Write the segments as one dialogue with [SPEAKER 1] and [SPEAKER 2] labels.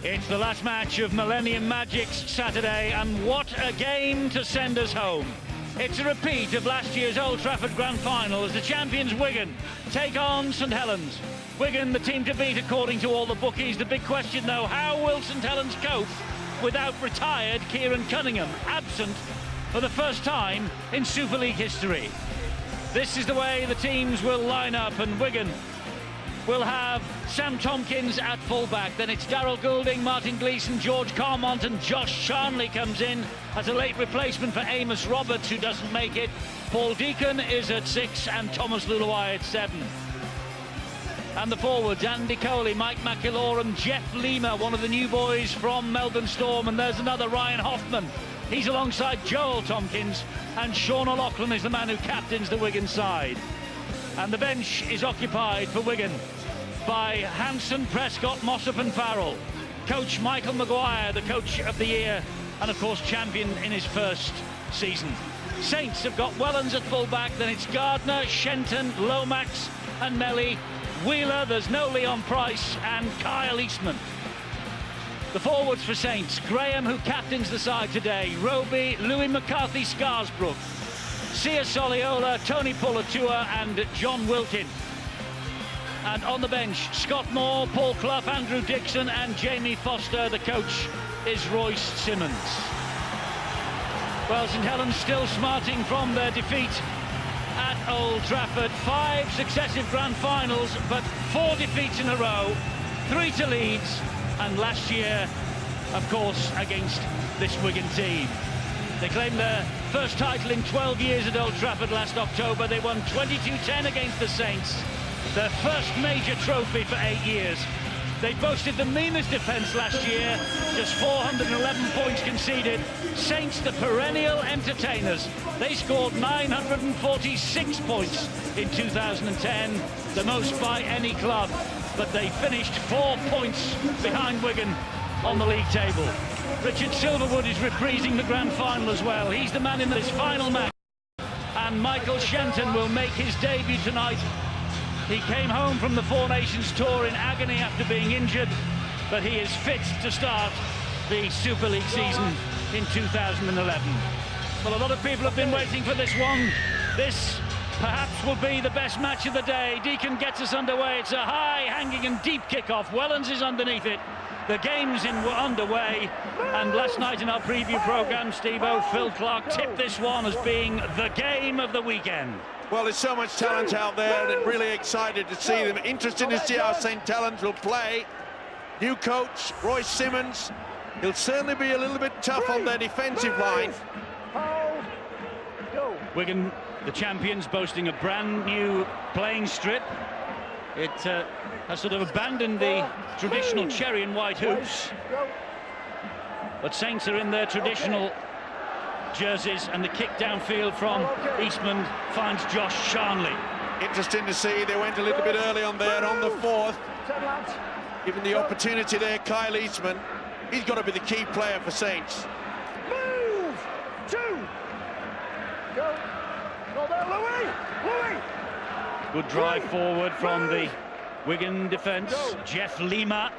[SPEAKER 1] It's the last match of Millennium Magic's Saturday, and what a game to send us home. It's a repeat of last year's Old Trafford Grand Final as the champions Wigan take on St Helens. Wigan, the team to beat according to all the bookies. The big question though, how will St Helens cope without retired Kieran Cunningham, absent for the first time in Super League history? This is the way the teams will line up, and Wigan will have Sam Tompkins at fullback. Then it's Darryl Goulding, Martin Gleeson, George Carmont, and Josh Charnley comes in as a late replacement for Amos Roberts, who doesn't make it. Paul Deacon is at 6 and Thomas Luluai at 7. And the forwards, Andy Coley, Mike McIllorum, Jeff Lima, one of the new boys from Melbourne Storm, and there's another Ryan Hoffman. He's alongside Joel Tompkins, and Sean O'Loughlin is the man who captains the Wigan side. And the bench is occupied for Wigan by Hanson, Prescott, Mossop and Farrell. Coach Michael Maguire, the coach of the year, and of course champion in his first season. Saints have got Wellens at fullback, then it's Gardner, Shenton, Lomax and Melly. Wheeler, there's no Leon Price, and Kyle Eastman. The forwards for Saints, Graham, who captains the side today, Roby, Louis McCarthy Scarsbrook, Sia Soliola, Tony Pulatua and John Wilkin. And on the bench, Scott Moore, Paul Clough, Andrew Dixon and Jamie Foster. The coach is Royce Simmons. Well, St Helens still smarting from their defeat at Old Trafford. 5 successive grand finals, but 4 defeats in a row, 3 to Leeds, and last year, of course, against this Wigan team. They claimed their first title in 12 years at Old Trafford last October. They won 22-10 against the Saints, their first major trophy for 8 years. They boasted the meanest defence last year, just 411 points conceded. Saints, the perennial entertainers, they scored 946 points in 2010, the most by any club, but they finished 4 points behind Wigan on the league table. Richard Silverwood is reprising the grand final as well. He's the man in this final match. And Michael Shenton will make his debut tonight. He came home from the Four Nations tour in agony after being injured, but he is fit to start the Super League season in 2011. Well, a lot of people have been waiting for this one. This perhaps will be the best match of the day. Deacon gets us underway. It's a high, hanging and deep kickoff. Wellens is underneath it. The game's underway, and last night in our preview programme, Steve-O, Phil Clark tipped this one as being the game of the weekend.
[SPEAKER 2] Well, there's so much talent out there, and really excited to see them. Interesting to see how St Helens will play. New coach, Royce Simmons. He'll certainly be a little bit tough on their defensive line.
[SPEAKER 1] Wigan, the champions, boasting a brand new playing strip. It has sort of abandoned the traditional cherry and white hoops, but Saints are in their traditional jerseys, and the kick downfield from Eastman finds Josh Charnley.
[SPEAKER 2] Interesting to see they went a little bit early on there on the 4th. Given the opportunity there, Kyle Eastman, he's got to be the key player for Saints.
[SPEAKER 3] Move! 2! Go! Go there, Louis!
[SPEAKER 1] Good drive forward from the Wigan defence. Jeff Lima,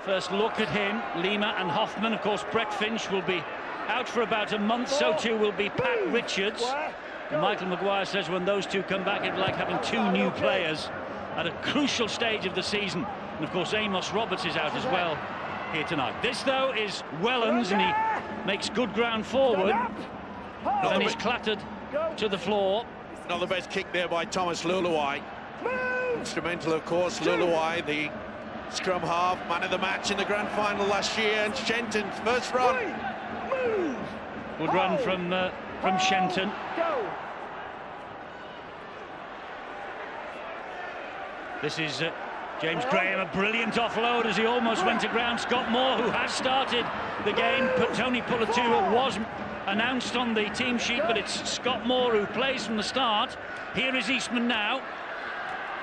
[SPEAKER 1] first look at him. Lima and Hoffman, of course. Brett Finch will be out for about a month, so too will be Pat Richards. And Michael Maguire says when those two come back, it's like having 2 new players at a crucial stage of the season. And of course Amos Roberts is out as well here tonight. This though is Wellens, and he makes good ground forward, and he's clattered to the floor.
[SPEAKER 2] Not the best kick there by Thomas Luluai. Instrumental, of course, Luluai, the scrum half, man of the match in the grand final last year, and Shenton's first run.
[SPEAKER 1] Good run from Shenton. This is James Graham, a brilliant offload as he almost went to ground. Scott Moore, who has started the game, but Tony Pulatua was announced on the team sheet, but it's Scott Moore who plays from the start. Here is Eastman now,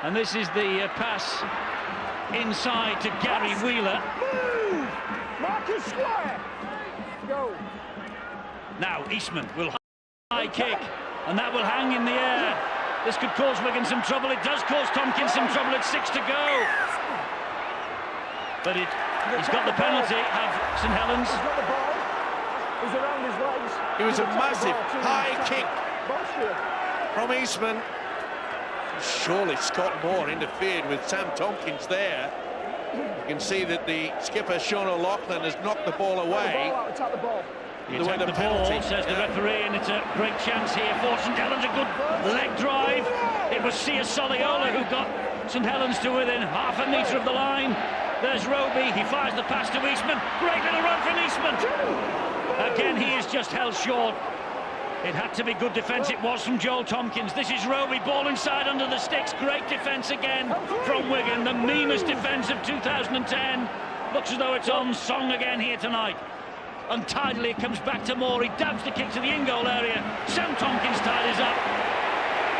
[SPEAKER 1] and this is the pass inside to Gary Wheeler.
[SPEAKER 3] Marcus Squire! Go!
[SPEAKER 1] Now Eastman will high kick, and that will hang in the air. This could cause Wigan some trouble. It does cause Tompkins some trouble at 6 to go. But it He's got the penalty, have St Helens.
[SPEAKER 3] He's got the ball. He's around his legs.
[SPEAKER 2] It was a massive high kick from Eastman. Surely Scott Moore interfered with Sam Tompkins there. You can see that the skipper, Sean O'Loughlin, has knocked the ball away.
[SPEAKER 1] You take the ball, says the referee, and it's a great chance here for St Helens. A good leg drive. It was Sia Soliola who got St Helens to within half a metre of the line. There's Roby. He fires the pass to Eastman. Great little run from Eastman. Again, he is just held short. It had to be good defence. It was from Joel Tompkins. This is Roby, ball inside under the sticks. Great defence again from Wigan. The meanest defence of 2010. Looks as though it's on song again here tonight. Untidily, it comes back to Moore. He dabs the kick to the in-goal area. Sam Tompkins tidies up.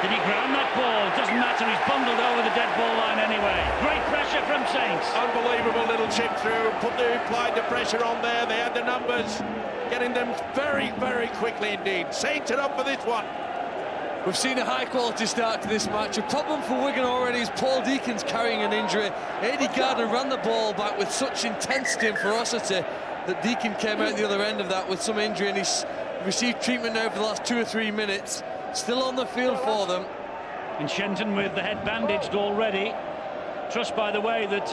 [SPEAKER 1] Did he ground that ball? Doesn't matter. He's bundled over the dead ball line anyway. Great pressure from Saints.
[SPEAKER 2] Unbelievable little chip through. Applied the pressure on there. They had the numbers. Getting them very, very quickly indeed. Saints are up for this one.
[SPEAKER 4] We've seen a high-quality start to this match. A problem for Wigan already is Paul Deacon's carrying an injury. Eddie Gardner ran the ball back with such intensity and ferocity that Deacon came out the other end of that with some injury, and he's received treatment now for the last 2 or 3 minutes. Still on the field for them.
[SPEAKER 1] And Shenton with the head bandaged already. Trust, by the way, that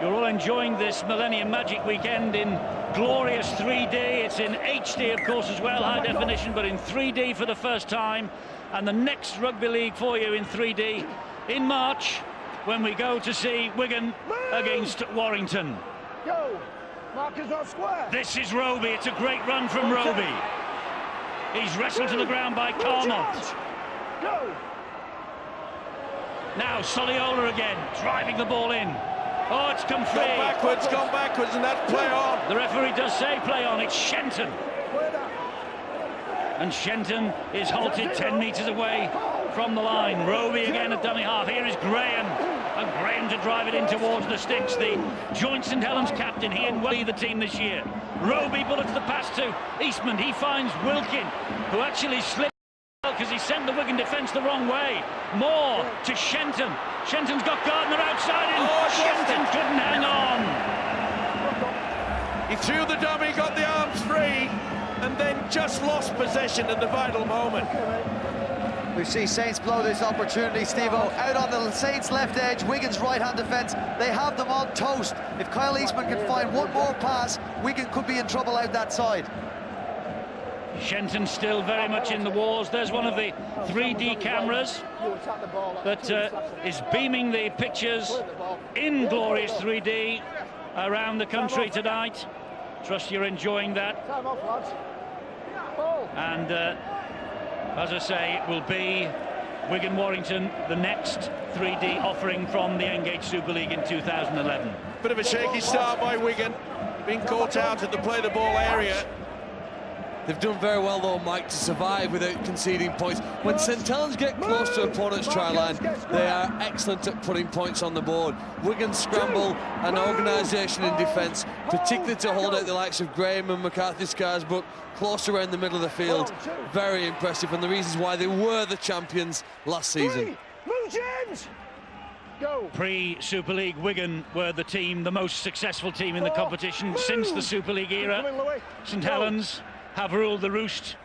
[SPEAKER 1] you're all enjoying this Millennium Magic weekend in glorious 3D. It's in HD, of course, as well, high definition, but in 3D for the first time. And the next rugby league for you in 3D in March, when we go to see Wigan against Warrington.
[SPEAKER 3] Go. Marker's not square.
[SPEAKER 1] This is Roby. It's a great run from Roby. He's wrestled to the ground by Carmont.
[SPEAKER 3] Go.
[SPEAKER 1] Now Soliola again, driving the ball in. Oh, it's come free.
[SPEAKER 2] Gone backwards, and that's play on.
[SPEAKER 1] The referee does say play on. It's Shenton. And Shenton is halted 10 metres away from the line. Roby again at dummy half. Here is Graham. And Graham to drive it in towards the sticks. The joint St Helens captain. He and Welly the team this year. Roby bullets the pass to Eastman. He finds Wilkin, who actually slipped because he sent the Wigan defence the wrong way. Moore to Shenton. Shenton's got Gardner outside him. Shenton couldn't hang on.
[SPEAKER 2] He threw the dummy, got the arms free, and then just lost possession at the vital moment.
[SPEAKER 5] We see Saints blow this opportunity. Steve-O out on the Saints left edge, Wigan's right-hand defence. They have them on toast. If Kyle Eastman can find one more pass, Wigan could be in trouble out that side.
[SPEAKER 1] Shenton still very much in the wars. There's one of the 3D cameras that is beaming the pictures in glorious 3D around the country tonight. Trust you're enjoying that. And as I say, it will be Wigan Warrington, the next 3D offering from the Engage Super League in 2011.
[SPEAKER 2] Bit of a shaky start by Wigan, being caught out at the play the ball area.
[SPEAKER 4] They've done very well, though, Mike, to survive without conceding points. When St Helens get close to opponent's try line, they are excellent at putting points on the board. Wigan's scramble and organisation in defence, particularly to hold out the likes of Graham and McCarthy Scarsbrook close around the middle of the field. Very impressive, and the reasons why they were the champions last season.
[SPEAKER 1] Pre-Super League, Wigan were the team, the most successful team in the competition since the Super League era. St Helens have ruled the roost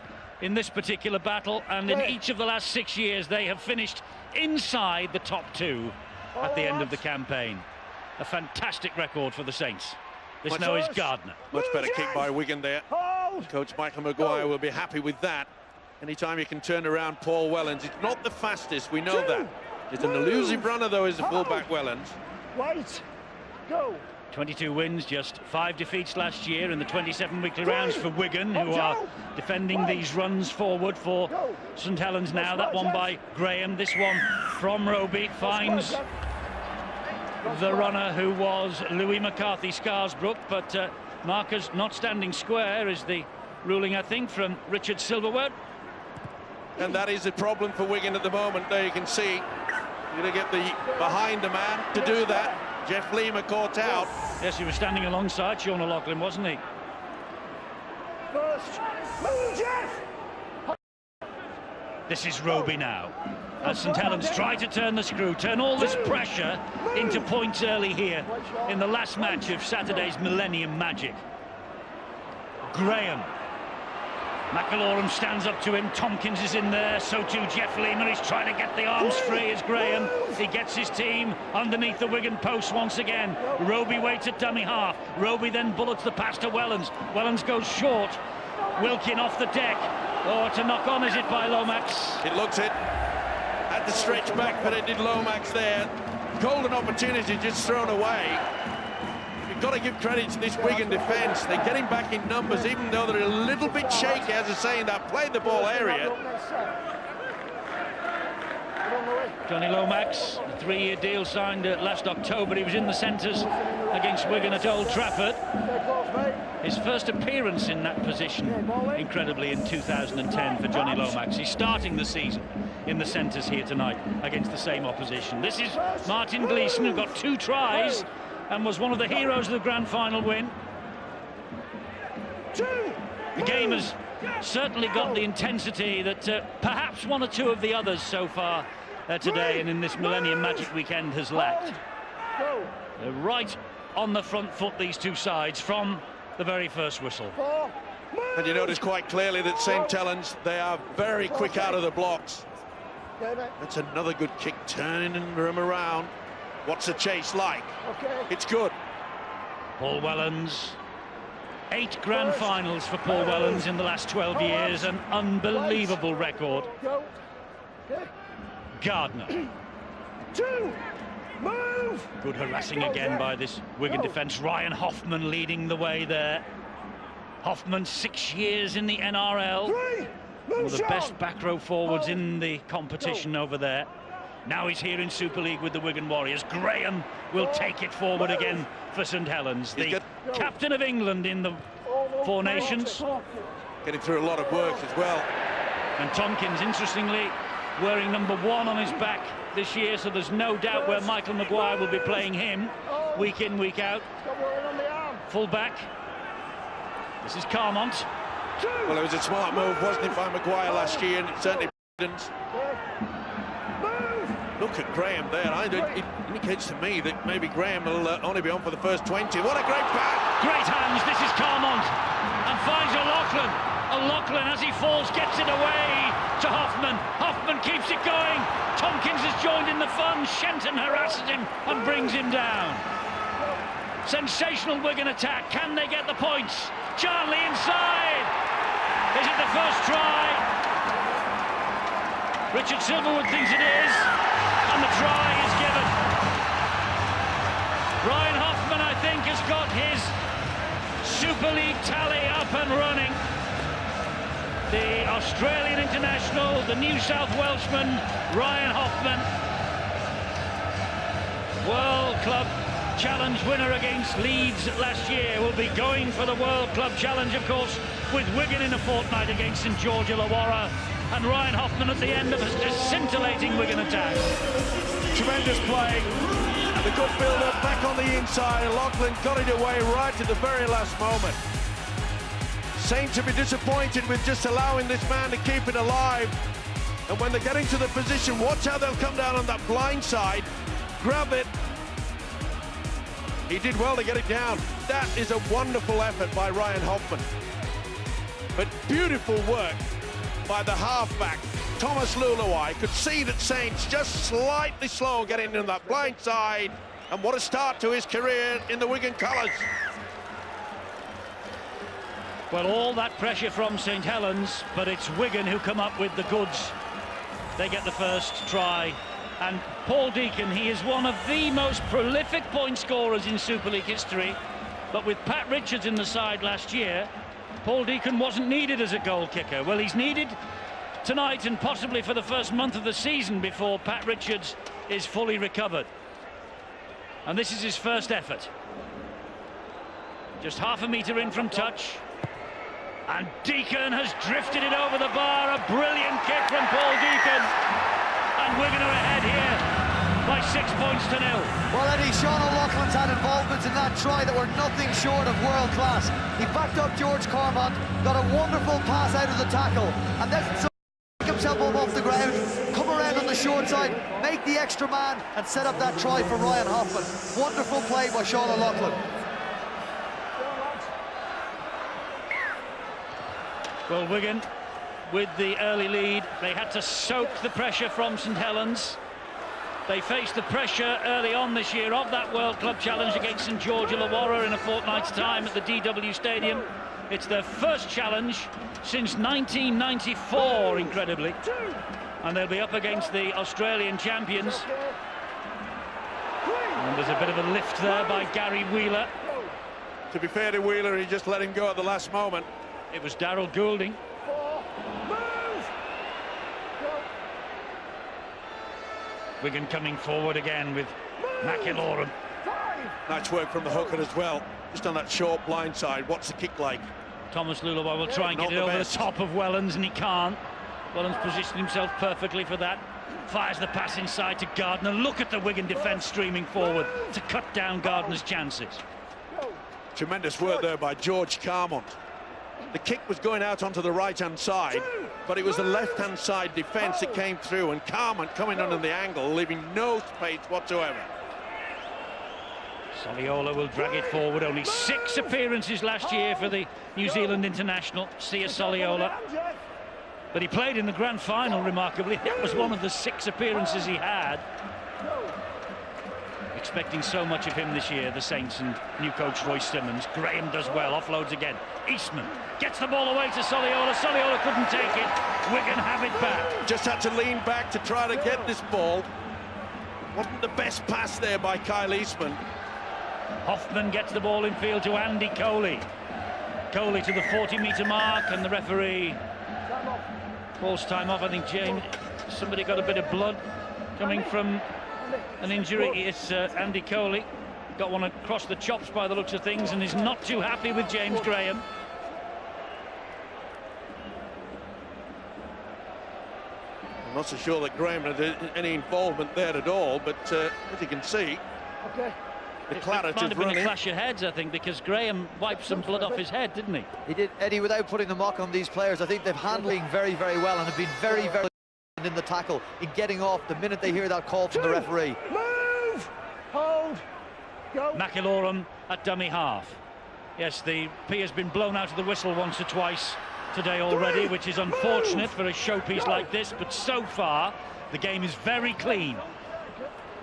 [SPEAKER 1] in this particular battle, and in each of the last 6 years they have finished inside the top 2 at the end of the campaign. A fantastic record for the Saints. This now is Gardner.
[SPEAKER 2] Much better kick by Wigan there. Coach Michael Maguire will be happy with that. Anytime you can turn around Paul Wellens, it's not the fastest, we know that. It's an elusive runner, though, is the fullback Wellens.
[SPEAKER 3] Wait. Go.
[SPEAKER 1] 22 wins, just 5 defeats last year in the 27 weekly rounds for Wigan, who are defending these runs forward for St Helens now. That one by Graham, this one from Roby, finds the runner who was Louis McCarthy Scarsbrook, but markers not standing square is the ruling, I think, from Richard Silverwood.
[SPEAKER 2] And that is a problem for Wigan at the moment. There you can see, you're going to get the behind the man to do that. Jeff Lima caught out.
[SPEAKER 1] Yes, he was standing alongside Sean O'Loughlin, wasn't he?
[SPEAKER 3] First, move, Jeff!
[SPEAKER 1] This is Roby now. As St Helens try to turn the screw, turn all this pressure into points early here in the last match of Saturday's Millennium Magic. Graham. McIlaurin stands up to him. Tompkins is in there. So too Jeff Lehman. He's trying to get the arms free as Graham. He gets his team underneath the Wigan post once again. Roby waits at dummy half. Roby then bullets the pass to Wellens. Wellens goes short. Wilkin off the deck. Oh, to knock on, is it, by Lomax?
[SPEAKER 2] It looks it. Had to stretch back, but it did Lomax there. Golden opportunity just thrown away. You've got to give credit to this Wigan defence. They're getting back in numbers, even though they're a little bit shaky, as I say, in that play the ball area.
[SPEAKER 1] Johnny Lomax, a 3-year deal signed last October. He was in the centres against Wigan at Old Trafford. His first appearance in that position, incredibly, in 2010 for Johnny Lomax. He's starting the season in the centres here tonight against the same opposition. This is Martin Gleeson, who got 2 tries and was one of the heroes of the grand final win. The game has certainly got the intensity that perhaps one or two of the others so far today and in this Millennium Magic weekend has lacked. They're right on the front foot, these two sides, from the very first whistle.
[SPEAKER 2] And you notice quite clearly that St Helens, they are very quick out of the blocks. That's another good kick, turning him around. What's the chase like? It's good.
[SPEAKER 1] Paul Wellens. 8 grand finals for Paul Wellens in the last 12 years, an unbelievable record. Gardner. Good harassing again by this Wigan defence. Ryan Hoffman leading the way there. Hoffman, 6 years in the NRL. One of the best back row forwards in the competition over there. Now he's here in Super League with the Wigan Warriors. Graham will take it forward again for St Helens. The captain of England in the Four Nations.
[SPEAKER 2] Getting through a lot of work as well.
[SPEAKER 1] And Tompkins, interestingly, wearing number 1 on his back this year, so there's no doubt where Michael Maguire will be playing him week in, week out. Full back. This is Carmont.
[SPEAKER 2] Well, it was a smart move, wasn't it, by Maguire last year, and it certainly didn't. Look at Graham there. It indicates to me that maybe Graham will only be on for the first 20. What a great pass!
[SPEAKER 1] Great hands. This is Carmont, and finds O'Loughlin. O'Loughlin, as he falls, gets it away to Hoffman. Hoffman keeps it going. Tompkins has joined in the fun. Shenton harasses him and brings him down. Sensational Wigan attack. Can they get the points? Charnley inside. Is it the first try? Richard Silverwood thinks it is, and the try is given. Ryan Hoffman, I think, has got his Super League tally up and running. The Australian international, the New South Welshman, Ryan Hoffman. World Club Challenge winner against Leeds last year, will be going for the World Club Challenge, of course, with Wigan in a fortnight against St George Illawarra. And Ryan Hoffman at the end of a scintillating Wigan attack.
[SPEAKER 2] Tremendous play. And the good build-up back on the inside. O'Loughlin got it away right at the very last moment. Saints to be disappointed with just allowing this man to keep it alive. And when they're getting to the position, watch how they'll come down on that blind side. Grab it. He did well to get it down. That is a wonderful effort by Ryan Hoffman. But beautiful work by the halfback, Thomas Luluai. Could see that Saints just slightly slow getting in that blind side. And what a start to his career in the Wigan colours.
[SPEAKER 1] Well, all that pressure from St Helens, but it's Wigan who come up with the goods. They get the first try. And Paul Deacon, he is one of the most prolific point scorers in Super League history. But with Pat Richards in the side last year, Paul Deacon wasn't needed as a goal kicker. Well, he's needed tonight and possibly for the first month of the season before Pat Richards is fully recovered. And this is his first effort. Just half a metre in from touch. And Deacon has drifted it over the bar. A brilliant kick from Paul Deacon. And Wigan are ahead here by 6 points to 0.
[SPEAKER 5] Well, Eddie, Sean O'Loughlin's had involvements in that try that were nothing short of world class. He backed up George Carmont, got a wonderful pass out of the tackle, and then took him himself up off the ground, come around on the short side, make the extra man, and set up that try for Ryan Hoffman. Wonderful play by Sean O'Loughlin.
[SPEAKER 1] Well, Wigan, with the early lead, they had to soak the pressure from St Helens. They faced the pressure early on this year of that World Club Challenge against St George Illawarra in a fortnight's time at the DW Stadium. It's their first challenge since 1994, incredibly. And they'll be up against the Australian champions. And there's a bit of a lift there by Gary Wheeler.
[SPEAKER 2] To be fair to Wheeler, he just let him go at the last moment.
[SPEAKER 1] It was Daryl Goulding. Wigan coming forward again with McIlorum.
[SPEAKER 2] Nice work from the hooker as well. Just on that short blind side. What's the kick like?
[SPEAKER 1] Thomas Lulaboy will try and get it over the top of Wellens, and he can't. Wellens positioned himself perfectly for that. Fires the pass inside to Gardner. Look at the Wigan defence streaming forward to cut down Gardner's chances.
[SPEAKER 2] Tremendous work there by George Carmont. The kick was going out onto the right-hand side, but it was the left-hand side defence that came through, and Carmont coming under the angle, leaving no space whatsoever.
[SPEAKER 1] Soliola will drag it forward. Only 6 appearances last year for the New Zealand international, Sia Soliola. But he played in the grand final, remarkably. That was one of the 6 appearances he had. Expecting so much of him this year, the Saints and new coach Roy Simmons. Graham does well, offloads again. Eastman gets the ball away to Soliola. Soliola couldn't take it. Wigan have it back.
[SPEAKER 2] Just had to lean back to try to get this ball. Wasn't the best pass there by Kyle Eastman.
[SPEAKER 1] Hoffman gets the ball in field to Andy Coley. Coley to the 40-metre mark, and the referee calls time off. I think James, somebody got a bit of blood coming from an injury. It's Andy Coley. Got one across the chops by the looks of things, and is not too happy with James Graham.
[SPEAKER 2] I'm not so sure that Graham had any involvement there at all, but as you can see, the claret
[SPEAKER 1] might
[SPEAKER 2] is
[SPEAKER 1] have been
[SPEAKER 2] running.
[SPEAKER 1] a clash of heads, I think, because Graham wiped some blood off his head, didn't he?
[SPEAKER 5] He did, Eddie, without putting the mock on these players. I think they've handling very, very well and have been very, very in the tackle, in getting off the minute they hear that call from the referee.
[SPEAKER 3] Move! Hold! Go!
[SPEAKER 1] McIlorum at dummy half. Yes, the P has been blown out of the whistle once or twice today already, which is unfortunate for a showpiece like this, but so far the game is very clean.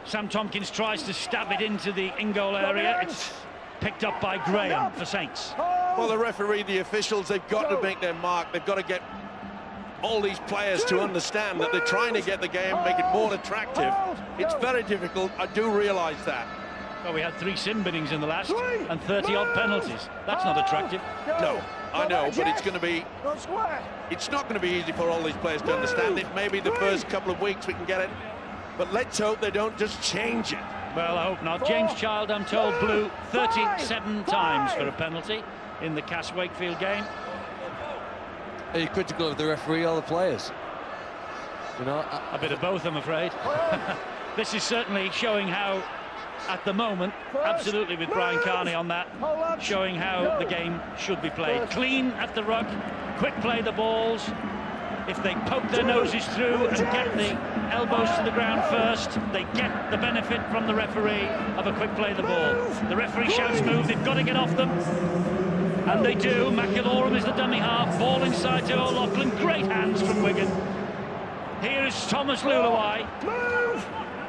[SPEAKER 1] Sam Tompkins tries to stab it into the in-goal area. It's picked up by Graham for Saints.
[SPEAKER 2] Well, the referee, the officials, they've got to make their mark. They've got to get all these players to understand that they're trying to get the game, make it more attractive. It's very difficult, I do realise that.
[SPEAKER 1] Well, we had 3 sin binnings in the last and 30-odd penalties. That's not attractive.
[SPEAKER 2] No, I know, but it's going to be... It's not going to be easy for all these players to understand it. Maybe the first couple of weeks we can get it, but let's hope they don't just change it.
[SPEAKER 1] Well, I hope not. James Child, I'm told, blew 37 times for a penalty in the Cass Wakefield game.
[SPEAKER 4] Are you critical of the referee or the players? You know,
[SPEAKER 1] a bit of both, I'm afraid. This is certainly showing how, at the moment, absolutely with Brian Carney on that, showing how the game should be played. Clean at the ruck, quick play the balls. If they poke their noses through and get the elbows to the ground first, they get the benefit from the referee of a quick play the ball. The referee shouts move, they've got to get off them. And they do. McIlorum is the dummy half. Ball inside to O'Loughlin. Great hands from Wigan. Here is Thomas Lulaboy.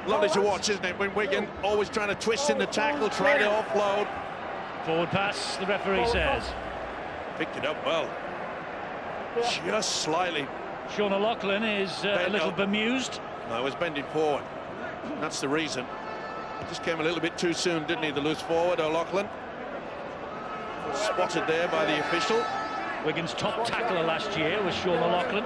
[SPEAKER 2] Lovely to watch, isn't it? When Wigan always trying to twist in the tackle, try to offload.
[SPEAKER 1] Forward pass, the referee says.
[SPEAKER 2] Picked it up well. Just slightly.
[SPEAKER 1] Sean O'Loughlin is a little bemused.
[SPEAKER 2] No, he was bending forward. That's the reason. He just came a little bit too soon, didn't he, the loose forward, O'Loughlin? Spotted there by the official.
[SPEAKER 1] Wigan's top tackler last year was Sean O'Loughlin.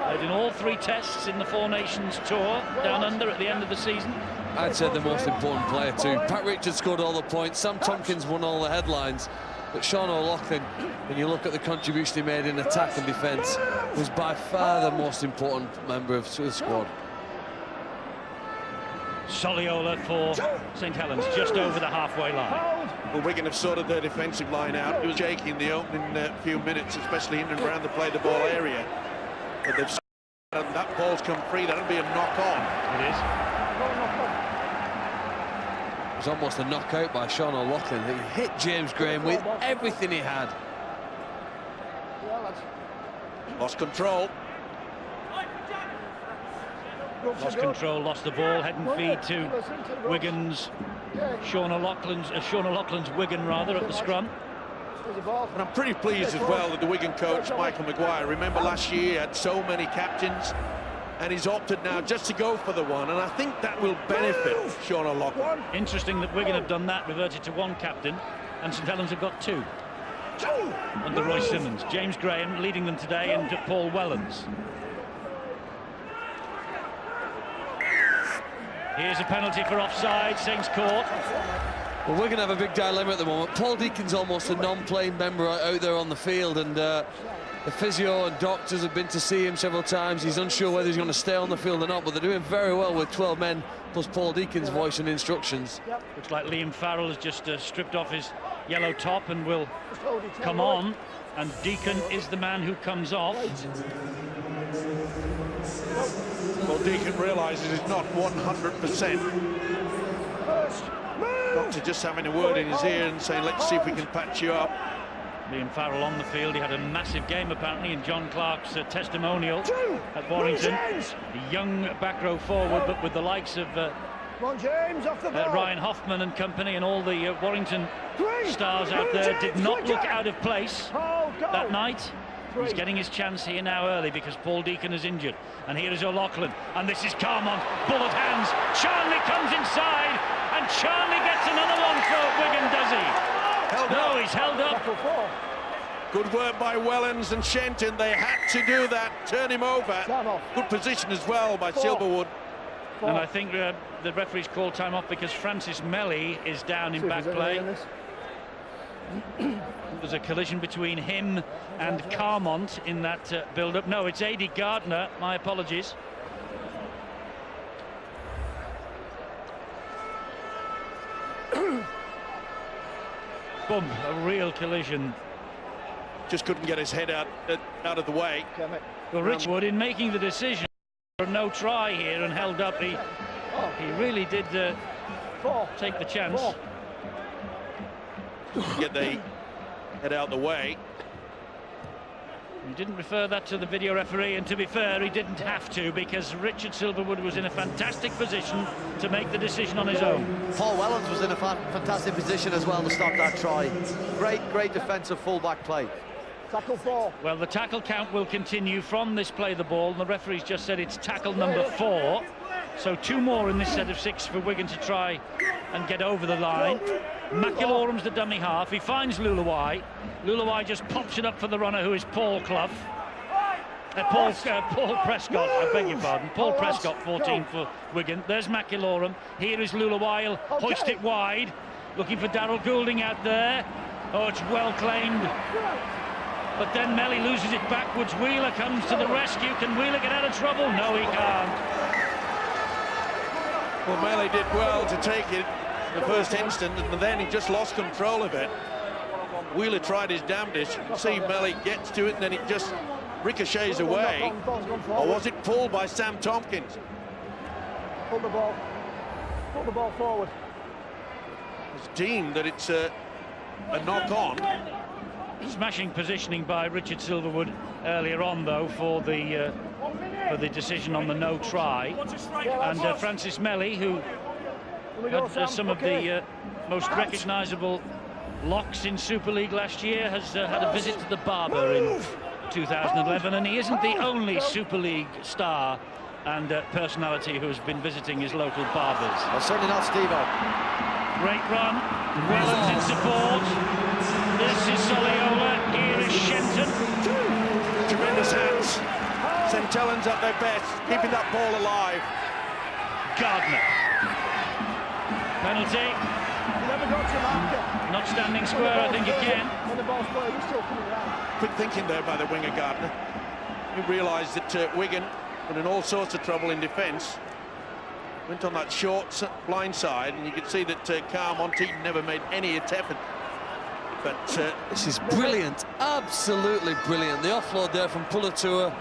[SPEAKER 1] Played in all 3 tests in the Four Nations tour down under at the end of the season.
[SPEAKER 4] I'd say the most important player too. Pat Richards scored all the points. Sam Tompkins won all the headlines. But Sean O'Loughlin, when you look at the contribution he made in attack and defence, was by far the most important member of the squad.
[SPEAKER 1] Soliola for St Helens, just over the halfway line.
[SPEAKER 2] Well, Wigan have sorted their defensive line out. It was shaky in the opening few minutes, especially in and around the play the ball area. But they've And that ball's come free. That'll be a knock-on.
[SPEAKER 1] It is.
[SPEAKER 4] It was almost a knockout by Sean O'Loughlin. He hit James Graham with everything he had.
[SPEAKER 2] Lost control.
[SPEAKER 1] Lost control, lost the ball, head and feed to Wigan's, Sean O'Loughlin's Wigan rather at the scrum.
[SPEAKER 2] And I'm pretty pleased as well that the Wigan coach, Michael Maguire, remember last year he had so many captains, and he's opted now just to go for the one, and I think that will benefit Sean O'Loughlin.
[SPEAKER 1] Interesting that Wigan have done that, reverted to one captain, and St Helens have got two. Under Royce Simmons. James Graham leading them today, and Paul Wellens. Here's a penalty for offside, Saints Court.
[SPEAKER 4] Well, Wigan have a big dilemma at the moment. Paul Deacon's almost a non-playing member out there on the field, and the physio and doctors have been to see him several times. He's unsure whether he's going to stay on the field or not, but they're doing very well with 12 men plus Paul Deacon's voice and instructions.
[SPEAKER 1] Looks like Liam Farrell has just stripped off his yellow top and will come on, and Deacon is the man who comes off.
[SPEAKER 2] Well, Deacon realises he's not 100%. Doctor just having a word in his ear and saying, let's see if we can patch you up.
[SPEAKER 1] Liam Farrell on the field. He had a massive game apparently in John Clark's testimonial at Warrington. A young back row forward, but with the likes of Ryan Hoffman and company, and all the Warrington stars out there, did not look out of place that night. He's getting his chance here now early because Paul Deacon is injured. And here is O'Loughlin, and this is Carmont, bullet hands. Charnley comes inside, and Charnley gets another one for Wigan, does he? He's held up.
[SPEAKER 2] Good work by Wellens and Shenton. They had to do that, turn him over. Good position as well by Silverwood.
[SPEAKER 1] And I think the referee's called time off because Francis Melly is down in back play. There's a collision between him and Carmont in that build-up. No, it's A.D. Gardner. My apologies. Boom, a real collision.
[SPEAKER 2] Just couldn't get his head out of the way.
[SPEAKER 1] Well, Richwood, in making the decision for no try here and held up, he really did take the chance.
[SPEAKER 2] Get the head out the way.
[SPEAKER 1] He didn't refer that to the video referee, and to be fair, he didn't have to, because Richard Silverwood was in a fantastic position to make the decision on his own.
[SPEAKER 5] Paul Wellens was in a fantastic position as well to stop that try. Great defensive full-back play.
[SPEAKER 3] Tackle 4.
[SPEAKER 1] Well, the tackle count will continue from this play the ball, and the referee's just said it's tackle number 4. So 2 more in this set of 6 for Wigan to try and get over the line. McIlorum's the dummy half. He finds Luluwai. Luluwai just pops it up for the runner, who is Paul Clough. Paul Prescott, I beg your pardon. Paul Prescott, 14 for Wigan. There's McIlorum. Here is Luluwai. He'll hoist it wide. Looking for Darryl Goulding out there. Oh, it's well claimed. But then Melly loses it backwards. Wheeler comes to the rescue. Can Wheeler get out of trouble? No, he can't.
[SPEAKER 2] Well, Melly did well to take it in the first instant, and then he just lost control of it. Wheeler tried his damnedest. You can see Melly gets to it, and then it just ricochets away. Or was it pulled by Sam Tompkins?
[SPEAKER 3] Pull the ball forward.
[SPEAKER 1] It's
[SPEAKER 2] deemed that it's a knock-on.
[SPEAKER 1] Smashing positioning by Richard Silverwood earlier on, though, for the decision on the no try. And Francis Melly, who had some of the most recognisable locks in Super League last year, has had a visit to the barber in 2011, and he isn't the only Super League star and personality who has been visiting his local barbers.
[SPEAKER 5] Well, certainly not Steve-O.
[SPEAKER 1] Great run, Wellens in support. This is Soliola, here is Shenton.
[SPEAKER 2] Tremendous hands. St Helens at their best, keeping that ball alive.
[SPEAKER 1] Gardner. Penalty. Not standing square, I think, again.
[SPEAKER 2] Quick thinking there by the winger, Gardner. He realised that Wigan were in all sorts of trouble in defence. Went on that short blind side, and you could see that Carmont never made any attempt. But
[SPEAKER 4] this is brilliant, absolutely brilliant. The offload there from Pulatua.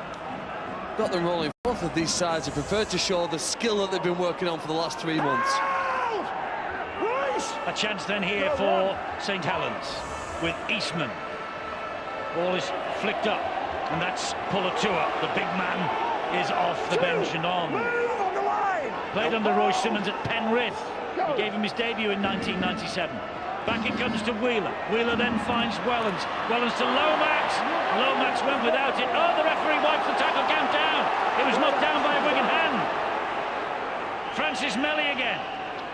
[SPEAKER 4] got them rolling. Both of these sides are prepared to show the skill that they've been working on for the last 3 months.
[SPEAKER 1] A chance then here for St Helens with Eastman. Ball is flicked up, and that's Pulatua. The big man is off the bench and on. Played under Roy Simmons at Penrith. He gave him his debut in 1997. Back it comes to Wheeler. Wheeler then finds Wellens. Wellens to Lomax. Lomax went without it. Oh, the referee wipes the tackle count down. It was knocked down by a Wigan hand. Francis Melly again.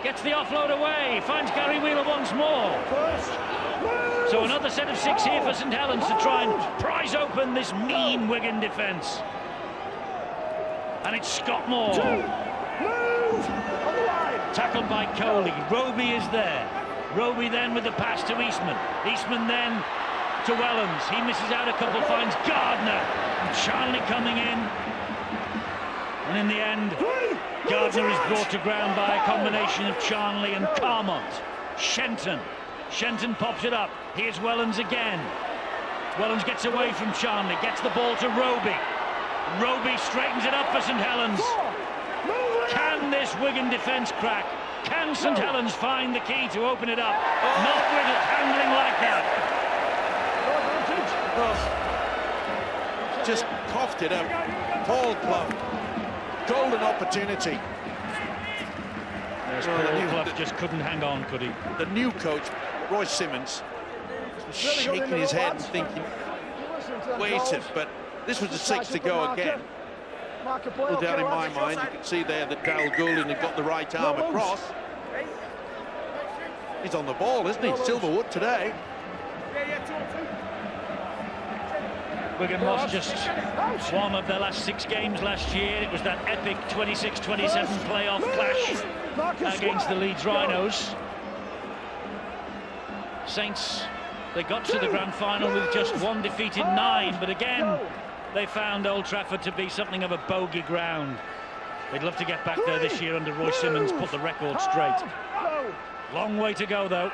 [SPEAKER 1] Gets the offload away. Finds Gary Wheeler once more. So another set of 6 here for St Helens to try and prise open this mean Wigan defence. And it's Scott Moore. Tackled by Coley. Roby is there. Roby then with the pass to Eastman. Eastman then to Wellens. He misses out a couple, finds Gardner. And Charnley coming in. And in the end, Gardner is brought to ground by a combination of Charnley and Carmont. Shenton pops it up. Here's Wellens again. Wellens gets away from Charnley, gets the ball to Roby. Roby straightens it up for St Helens. Can this Wigan defence crack? Can St Helens find the key to open it up? Not with it handling like that.
[SPEAKER 2] Just coughed it up. Paul Clough. Golden opportunity.
[SPEAKER 1] Clough just couldn't hang on, could he?
[SPEAKER 2] The new coach, Roy Simmons, was shaking his head and thinking, wait it, but this was the 6 to go again. Well, down in my mind, you can see there that Darryl Goulding had got the right arm across. He's on the ball, isn't he? Silverwood today.
[SPEAKER 1] Wigan lost just one of their last 6 games last year. It was that epic 26-27 playoff clash against the Leeds Rhinos. Saints, they got to the grand final with just 1 defeated 9, but again, they found Old Trafford to be something of a bogey ground. They'd love to get back there this year under Roy Simmons, put the record straight. Long way to go, though.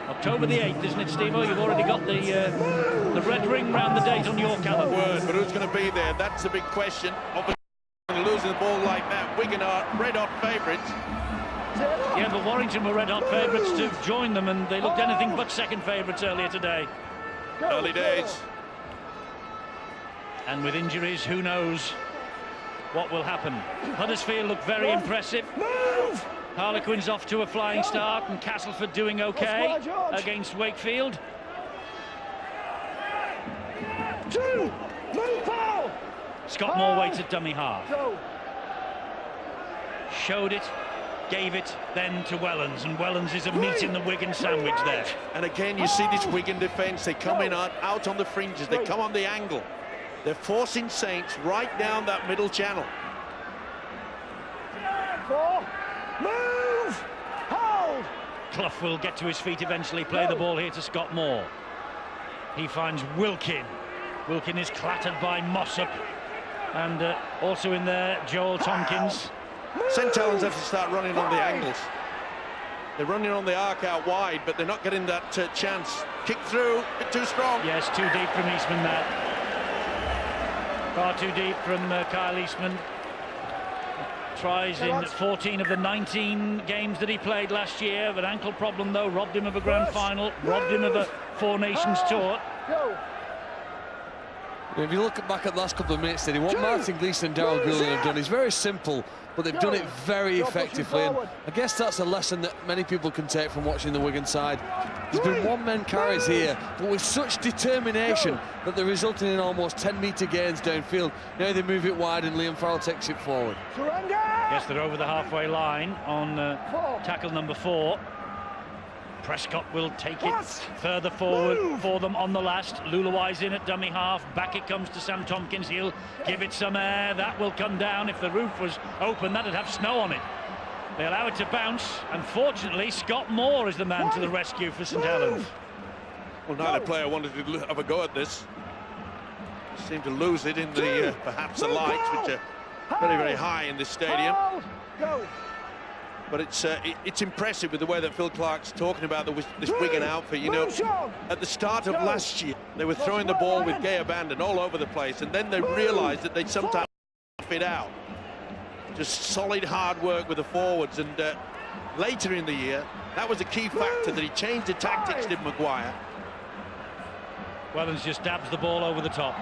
[SPEAKER 1] October the 8th, isn't it, Steve-O? You've already got the red ring round the date on your calendar.
[SPEAKER 2] Word, but who's going to be there? That's the big question. Obviously, losing the ball like that, Wigan are red-hot favourites.
[SPEAKER 1] Yeah, but Warrington were red-hot favourites to join them, and they looked anything but second favourites earlier today.
[SPEAKER 2] Early days.
[SPEAKER 1] And with injuries, who knows what will happen. Huddersfield look very impressive. Harlequins off to a flying start, and Castleford doing okay against Wakefield. Scott Moore waits at dummy half. Showed it, gave it then to Wellens, and Wellens is a meat in the Wigan sandwich there.
[SPEAKER 2] And again, you see this Wigan defence. They come in out on the fringes. They come on the angle. They're forcing Saints right down that middle channel.
[SPEAKER 3] Move! Hold!
[SPEAKER 1] Clough will get to his feet eventually, play the ball here to Scott Moore. He finds Wilkin. Wilkin is clattered by Mossop. And also in there, Joel Tompkins.
[SPEAKER 2] St Helens have to start running on the angles. They're running on the arc out wide, but they're not getting that chance. Kick through, a bit too strong.
[SPEAKER 1] Yes, too deep from Eastman there. Far too deep from Kyle Eastman. Tries in 14 of the 19 games that he played last year. An ankle problem, though, robbed him of a grand final, robbed him of a Four Nations tour.
[SPEAKER 4] If you look back at the last couple of minutes, then what Martin Gleeson and Darryl Goulding have done is very simple, but they've done it very effectively. And I guess that's a lesson that many people can take from watching the Wigan side. There's been one-man carries here, but with such determination that they're resulting in almost 10-metre gains downfield. Now they move it wide and Liam Farrell takes it forward.
[SPEAKER 1] Yes, they're over the halfway line on tackle number 4. Prescott will take it further forward for them on the last. Luluai's in at dummy half. Back it comes to Sam Tompkins. He'll give it some air. That will come down. If the roof was open, that'd have snow on it. They allow it to bounce. Unfortunately, Scott Moore is the man to the rescue for St Helens.
[SPEAKER 2] Well, neither player wanted to have a go at this. Seemed to lose it in the perhaps the lights, which are very, very high in this stadium. But it's impressive with the way that Phil Clark's talking about this Wigan outfit. You know, at the start of last year, They were throwing the ball with gay abandon all over the place, and then they realised that they'd sometimes it out. Just solid hard work with the forwards, and later in the year, that was a key factor that he changed the tactics, did Maguire.
[SPEAKER 1] Helens just dabs the ball over the top.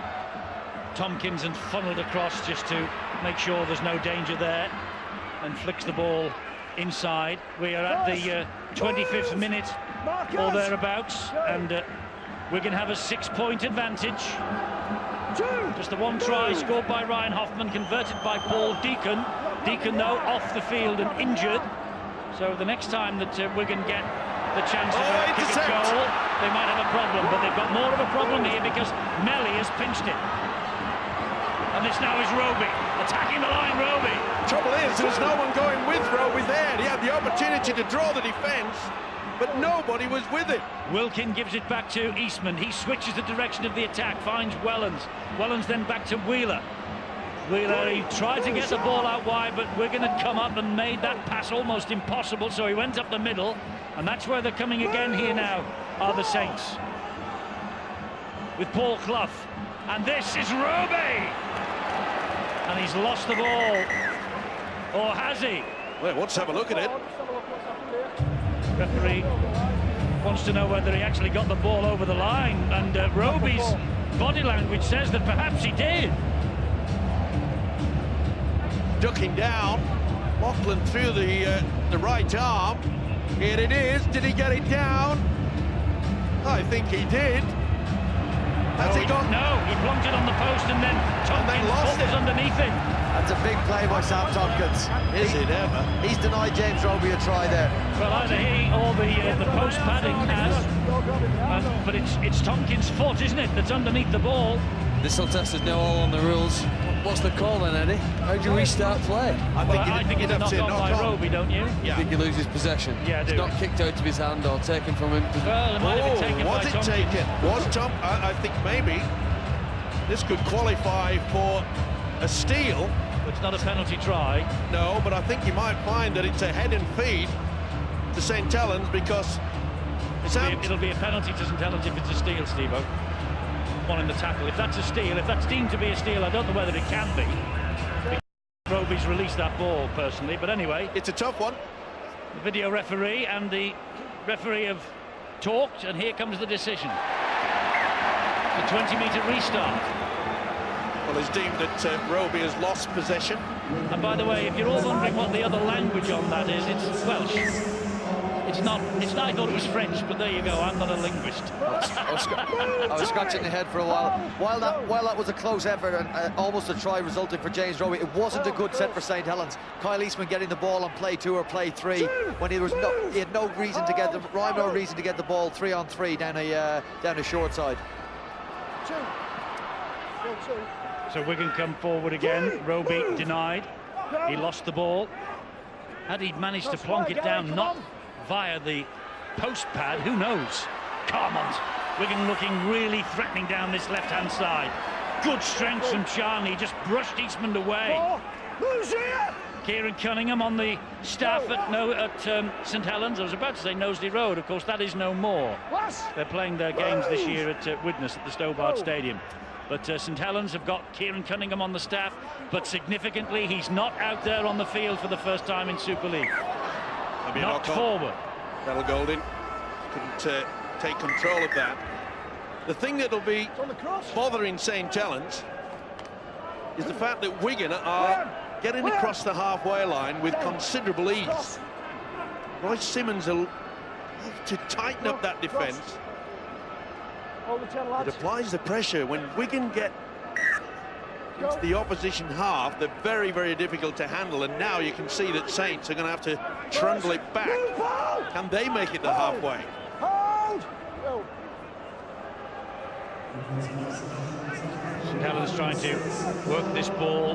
[SPEAKER 1] Tompkins and funneled across just to make sure there's no danger there, and flicks the ball inside. We are at the 25th minute or thereabouts, and Wigan have a 6-point advantage. Just the one try scored by Ryan Hoffman, converted by Paul Deacon. Deacon, though, off the field and injured. So the next time that Wigan get the chance to kick a goal, they might have a problem. But they've got more of a problem here because Melly has pinched it. And this now is Roby, attacking the line, Roby.
[SPEAKER 2] Trouble is, there was no one going with Roby there. He had the opportunity to draw the defence, but nobody was with it.
[SPEAKER 1] Wilkin gives it back to Eastman. He switches the direction of the attack, finds Wellens. Wellens then back to Wheeler. Wheeler, he tried to get the ball out wide, but Wigan had come up and made that pass almost impossible, so he went up the middle, and that's where they're coming again here now, are the Saints. With Paul Clough, and this is Roby! And he's lost the ball. Or has he?
[SPEAKER 2] Well, let's have a look at it.
[SPEAKER 1] Referee wants to know whether he actually got the ball over the line, and Roby's body language says that perhaps he did.
[SPEAKER 2] Ducking down, Lachlan through the right arm. Here it is. Did he get it down? I think he did. Has he gone?
[SPEAKER 1] No, he plunked it on the post and then Tompkins
[SPEAKER 2] lost it
[SPEAKER 1] underneath it.
[SPEAKER 5] That's a big play by Sam Tompkins.
[SPEAKER 2] Is it ever?
[SPEAKER 5] He's denied James Roby a try there.
[SPEAKER 1] Well, either he or the post padding has, but it's Tompkins' foot, isn't it, that's underneath the ball.
[SPEAKER 4] This will test us now all on the rules. What's the call then, Eddie? How do you restart play?
[SPEAKER 1] I think it's a knock on by Roby, don't you?
[SPEAKER 4] You think he loses possession?
[SPEAKER 1] Yeah, I do.
[SPEAKER 4] It's not kicked out of his hand or taken from him.
[SPEAKER 1] Well, it might have been taken by
[SPEAKER 2] Was it
[SPEAKER 1] Tompkins.
[SPEAKER 2] taken? Was I think maybe this could qualify for a steal.
[SPEAKER 1] It's not a penalty try.
[SPEAKER 2] No, but I think you might find that it's a head and feed to St Helens, because
[SPEAKER 1] It'll be a penalty to St Helens if it's a steal, Steve-O. One in the tackle. If that's a steal, if that's deemed to be a steal, I don't know whether it can be. Roby's released that ball, personally, but anyway.
[SPEAKER 2] it's a tough one.
[SPEAKER 1] The video referee and the referee have talked, and here comes the decision. The 20-metre restart.
[SPEAKER 2] Well, it's deemed that Roby has lost possession.
[SPEAKER 1] And by the way, if you're all wondering what the other language on that is, it's Welsh. It's not, I thought it was French, but there you go, I'm not a linguist.
[SPEAKER 5] I was scratching the head for a while. While that was a close effort and almost a try resulting for James Roby, it wasn't a good set for St Helens. Kyle Eastman getting the ball on play 2 or play 3 when he had no reason to get the ball 3-on-3 down a short side.
[SPEAKER 1] So Wigan come forward again. Roby denied. He lost the ball. Had he managed to plonk it down, not via the post pad, who knows? Carmont. Wigan looking really threatening down this left-hand side. Good strength from Charney, just brushed Eastman away. Kieran Cunningham on the staff at St Helens. I was about to say Knowsley Road, of course that is no more. They're playing their games this year at Widnes at the Stobart Stadium. But St Helens have got Kieran Cunningham on the staff, but significantly he's not out there on the field for the first time in Super League. Knocked forward.
[SPEAKER 2] That'll Golding couldn't take control of that. The thing that'll be bothering St Helens is the fact that Wigan are getting across the halfway line with considerable ease. Royce Simmons will have to tighten up that defence. It applies the pressure. When Wigan get into the opposition half, they're very, very difficult to handle, and now you can see that Saints are going to have to trundle it back. Can they make it the halfway?
[SPEAKER 1] St Helens trying to work this ball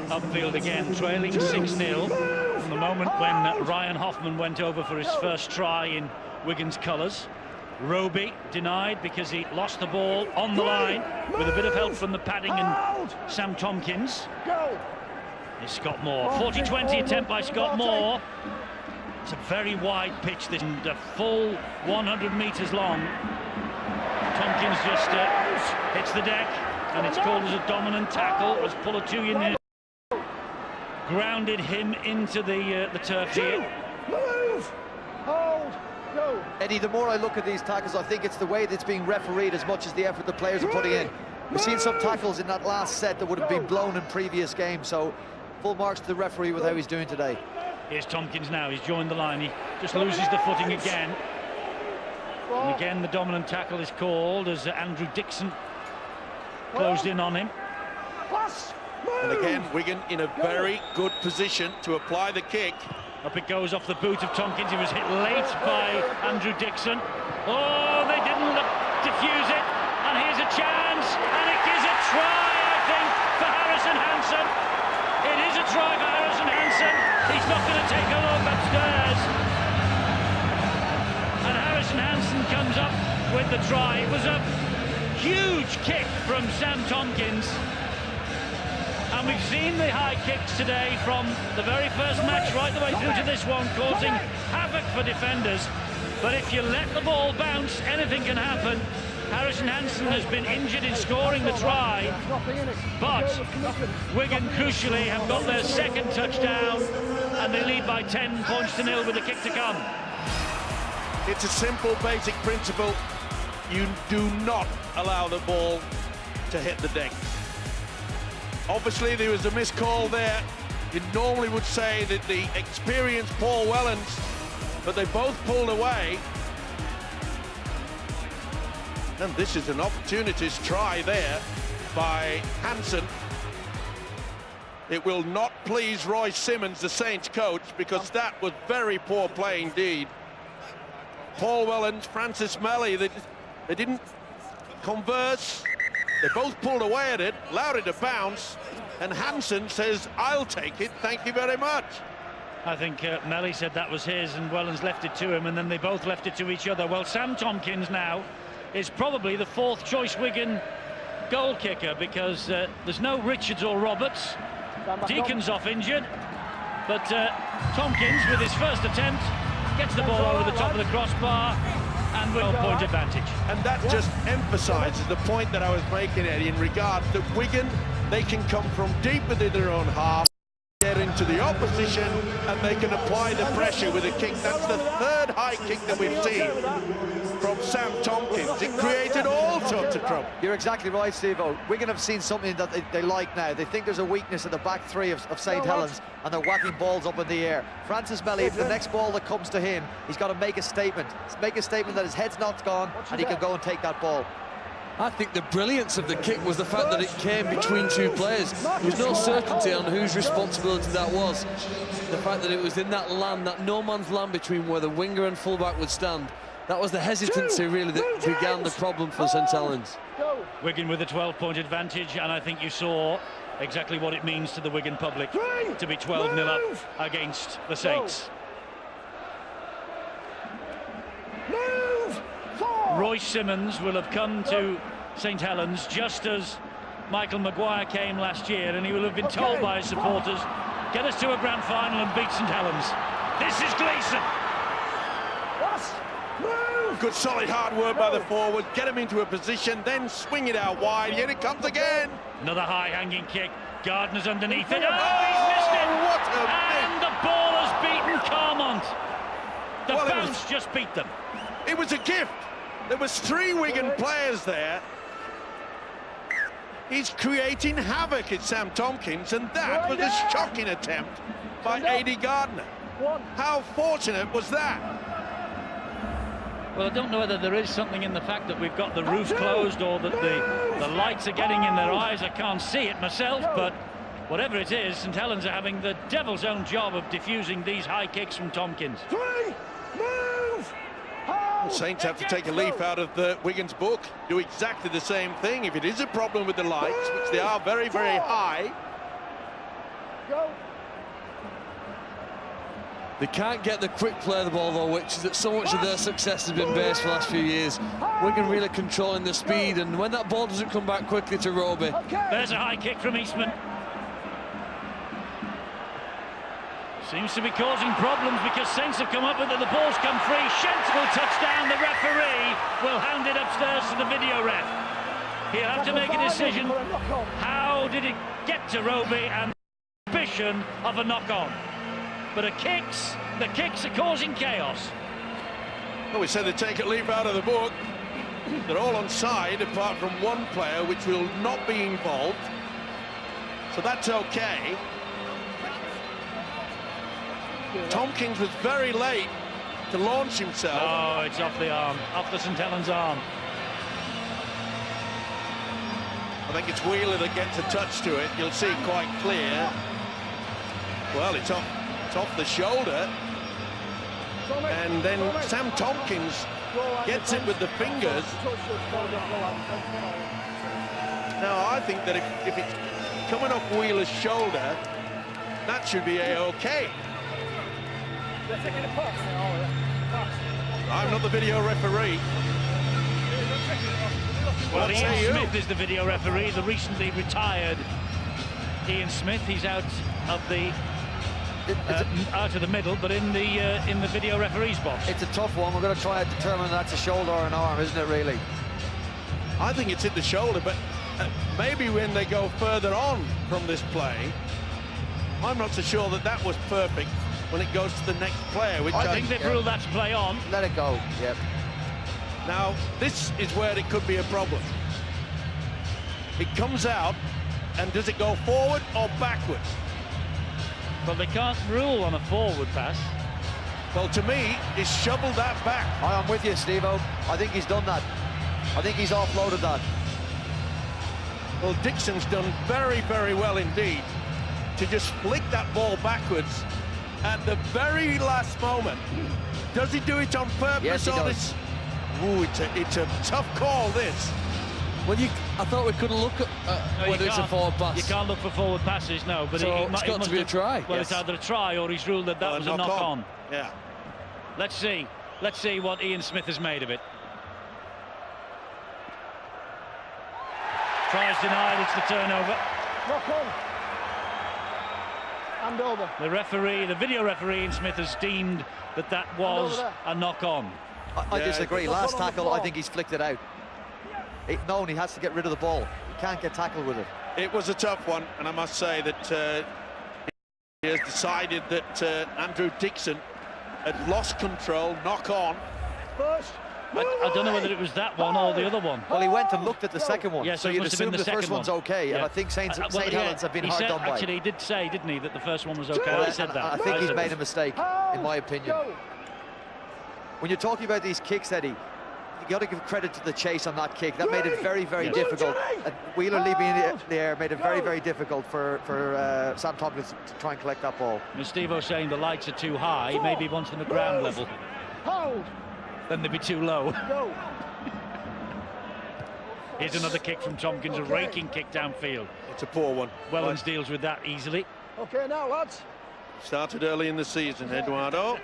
[SPEAKER 1] upfield again, trailing 6-0 from the moment when Ryan Hoffman went over for his first try in Wigan's colours. Roby denied because he lost the ball on the line with a bit of help from the padding and Sam Tompkins. It's Scott Moore. 40-20 attempt by Scott Moore. It's a very wide pitch, this, and a full 100 metres long. Tompkins just hits the deck, and it's called as a dominant tackle as Pulatuyan grounded him into the turf here.
[SPEAKER 3] Move! Hold! Go!
[SPEAKER 5] Eddie, the more I look at these tackles, I think it's the way that's being refereed as much as the effort the players are putting in. We've seen some tackles in that last set that would have been blown in previous games, so full marks to the referee with how he's doing today.
[SPEAKER 1] Here's Tompkins now, he's joined the line, he just loses the footing again. And again the dominant tackle is called as Andrew Dixon closed in on him.
[SPEAKER 2] And again, Wigan in a very good position to apply the kick.
[SPEAKER 1] Up it goes off the boot of Tompkins. He was hit late by Andrew Dixon. Oh, they didn't defuse it. And here's a chance. And it is a try, I think, for Harrison Hansen. It is a try for Harrison Hansen. He's not going to take a look upstairs. And Harrison Hansen comes up with the try. It was a huge kick from Sam Tompkins. And we've seen the high kicks today from the very first match right the way through to this one, causing havoc for defenders. But if you let the ball bounce, anything can happen. Harrison Hansen has been injured in scoring the try, but Wigan crucially have got their second touchdown and they lead by 10 points to 0 with the kick to come.
[SPEAKER 2] It's a simple, basic principle. You do not allow the ball to hit the deck. Obviously, there was a missed call there. You normally would say that the experienced Paul Wellens, but they both pulled away. And this is an opportunist try there by Hansen. It will not please Roy Simmons, the Saints coach, because that was very poor play indeed. Paul Wellens, Francis Melly, they didn't converse. They both pulled away at it, allowed it to bounce, and Hansen says, "I'll take it, thank you very much."
[SPEAKER 1] I think Melly said that was his, and Wellens left it to him, and then they both left it to each other. Well, Sam Tompkins now is probably the fourth choice Wigan goal kicker, because there's no Richards or Roberts. Deacon's off injured, but Tompkins, with his first attempt, gets the ball over the top of the crossbar, and with a point advantage.
[SPEAKER 2] And that just emphasises the point that I was making, Eddie, in regards to Wigan. They can come from deep within their own half, get into the opposition, and they can apply the pressure with a kick. That's the third high kick that we've seen from Sam Tompkins. It created all sorts of trouble.
[SPEAKER 5] You're exactly right, Steve-O. Wigan have seen something that they like now. They think there's a weakness at the back three of St Helens, and they're whacking balls up in the air. Francis Melly, the next ball that comes to him, he's got to make a statement. Make a statement that his head's not gone, and he can go and take that ball.
[SPEAKER 4] I think the brilliance of the kick was the fact that it came between two players. There was no certainty on whose responsibility that was. The fact that it was in that land, that no man's land between where the winger and fullback would stand, that was the hesitancy really that began the problem for St Helens.
[SPEAKER 1] Wigan with a 12-point advantage, and I think you saw exactly what it means to the Wigan public to be 12-0 up against the Saints. Royce Simmons will have come to St Helens just as Michael Maguire came last year, and he will have been told by his supporters, get us to a grand final and beat St Helens. This is Gleeson.
[SPEAKER 2] Good solid hard work by the forward, get him into a position, then swing it out wide. Here it comes again.
[SPEAKER 1] Another high-hanging kick. Gardner's underneath it. Oh, he's missed it!
[SPEAKER 2] What a
[SPEAKER 1] and the ball has beaten Carmont. The bounce just beat them.
[SPEAKER 2] It was a gift. There was 3 Wigan players there. He's creating havoc at Sam Tompkins, and that was a shocking attempt by A.D. Gardner. How fortunate was that?
[SPEAKER 1] Well, I don't know whether there is something in the fact that we've got the roof closed or that the lights are getting in their eyes. I can't see it myself, but whatever it is, St Helens are having the devil's own job of diffusing these high kicks from Tompkins.
[SPEAKER 2] The Saints have to take a leaf out of the Wigan's book, do exactly the same thing. If it is a problem with the lights, which they are very, very high.
[SPEAKER 4] They can't get the quick play of the ball, though, which is that so much of their success has been based for the last few years. Wigan really controlling the speed, and when that ball doesn't come back quickly to Roby.
[SPEAKER 1] There's a high kick from Eastman. Seems to be causing problems because Saints have come up with it. The ball's come free. Shent will touch down. The referee will hand it upstairs to the video ref. He'll have to make a decision. How did it get to Roby and the suspicion of a knock-on? But the kicks are causing chaos.
[SPEAKER 2] Well, we said they take a leaf out of the book. They're all on side apart from one player which will not be involved. So that's okay. Tompkins was very late to launch himself.
[SPEAKER 1] Oh, it's off the arm, off the St Helens arm.
[SPEAKER 2] I think it's Wheeler that gets a touch to it. You'll see quite clear. Well, it's off the shoulder. And then Sam Tompkins gets it with the fingers. Now, I think that if it's coming off Wheeler's shoulder, that should be a-okay. I'm not the video referee.
[SPEAKER 1] Well, Ian Smith is the video referee, the recently retired Ian Smith. He's out of the middle, but in the video referee's box.
[SPEAKER 5] It's a tough one. We're going to try and determine that's a shoulder or an arm, isn't it, really?
[SPEAKER 2] I think it's hit the shoulder, but maybe when they go further on from this play, I'm not so sure that was perfect when it goes to the next player, which
[SPEAKER 1] I think they've ruled that to play on.
[SPEAKER 5] Let it go, yep.
[SPEAKER 2] Now, this is where it could be a problem. It comes out, and does it go forward or backwards?
[SPEAKER 1] But they can't rule on a forward pass.
[SPEAKER 2] Well, to me, he's shoveled that back.
[SPEAKER 5] I'm with you, Steve-O. I think he's done that. I think he's offloaded that.
[SPEAKER 2] Well, Dixon's done very, very well indeed to just flick that ball backwards at the very last moment. Does he do it on purpose?
[SPEAKER 5] Yes, he
[SPEAKER 2] does. Ooh, it's a tough call, this.
[SPEAKER 4] Well, I thought we couldn't look at whether it's a forward pass.
[SPEAKER 1] You can't look for forward passes, no. But
[SPEAKER 4] so it's got to be a try.
[SPEAKER 1] Well, yes. It's either a try or he's ruled that was a knock-on.
[SPEAKER 2] Yeah.
[SPEAKER 1] Let's see what Ian Smith has made of it. Tries denied, it's the turnover.
[SPEAKER 3] Knock on. Hand over.
[SPEAKER 1] The referee, the video referee Ian Smith has deemed that was a knock-on.
[SPEAKER 5] I disagree. Last tackle, I think he's flicked it out. No, he has to get rid of the ball. He can't get tackled with it.
[SPEAKER 2] It was a tough one, and I must say that he has decided that Andrew Dixon had lost control, knock on.
[SPEAKER 1] I don't know whether it was that one or the other one.
[SPEAKER 5] Well, he went and looked at the second one,
[SPEAKER 1] yeah,
[SPEAKER 5] so you'd assume the first one's okay, and I think St Helens have been hard done by.
[SPEAKER 1] Actually, he did say, didn't he, that the first one was okay?
[SPEAKER 5] Well,
[SPEAKER 1] I said that.
[SPEAKER 5] I think he's made a mistake, in my opinion. When you're talking about these kicks, Eddie, you got to give credit to the chase on that kick. That made it very, very difficult. And Wheeler leaving in the air made it very, very difficult for Sam Tompkins to try and collect that ball.
[SPEAKER 1] Steve-O's saying the lights are too high. Maybe he wants them at ground level.
[SPEAKER 3] Hold.
[SPEAKER 1] Then they'd be too low.
[SPEAKER 3] Go.
[SPEAKER 1] Here's another kick from Tompkins, a raking kick downfield.
[SPEAKER 2] It's a poor one.
[SPEAKER 1] Wellens deals with that easily.
[SPEAKER 3] Okay, now, lads.
[SPEAKER 2] Started early in the season, Eduardo.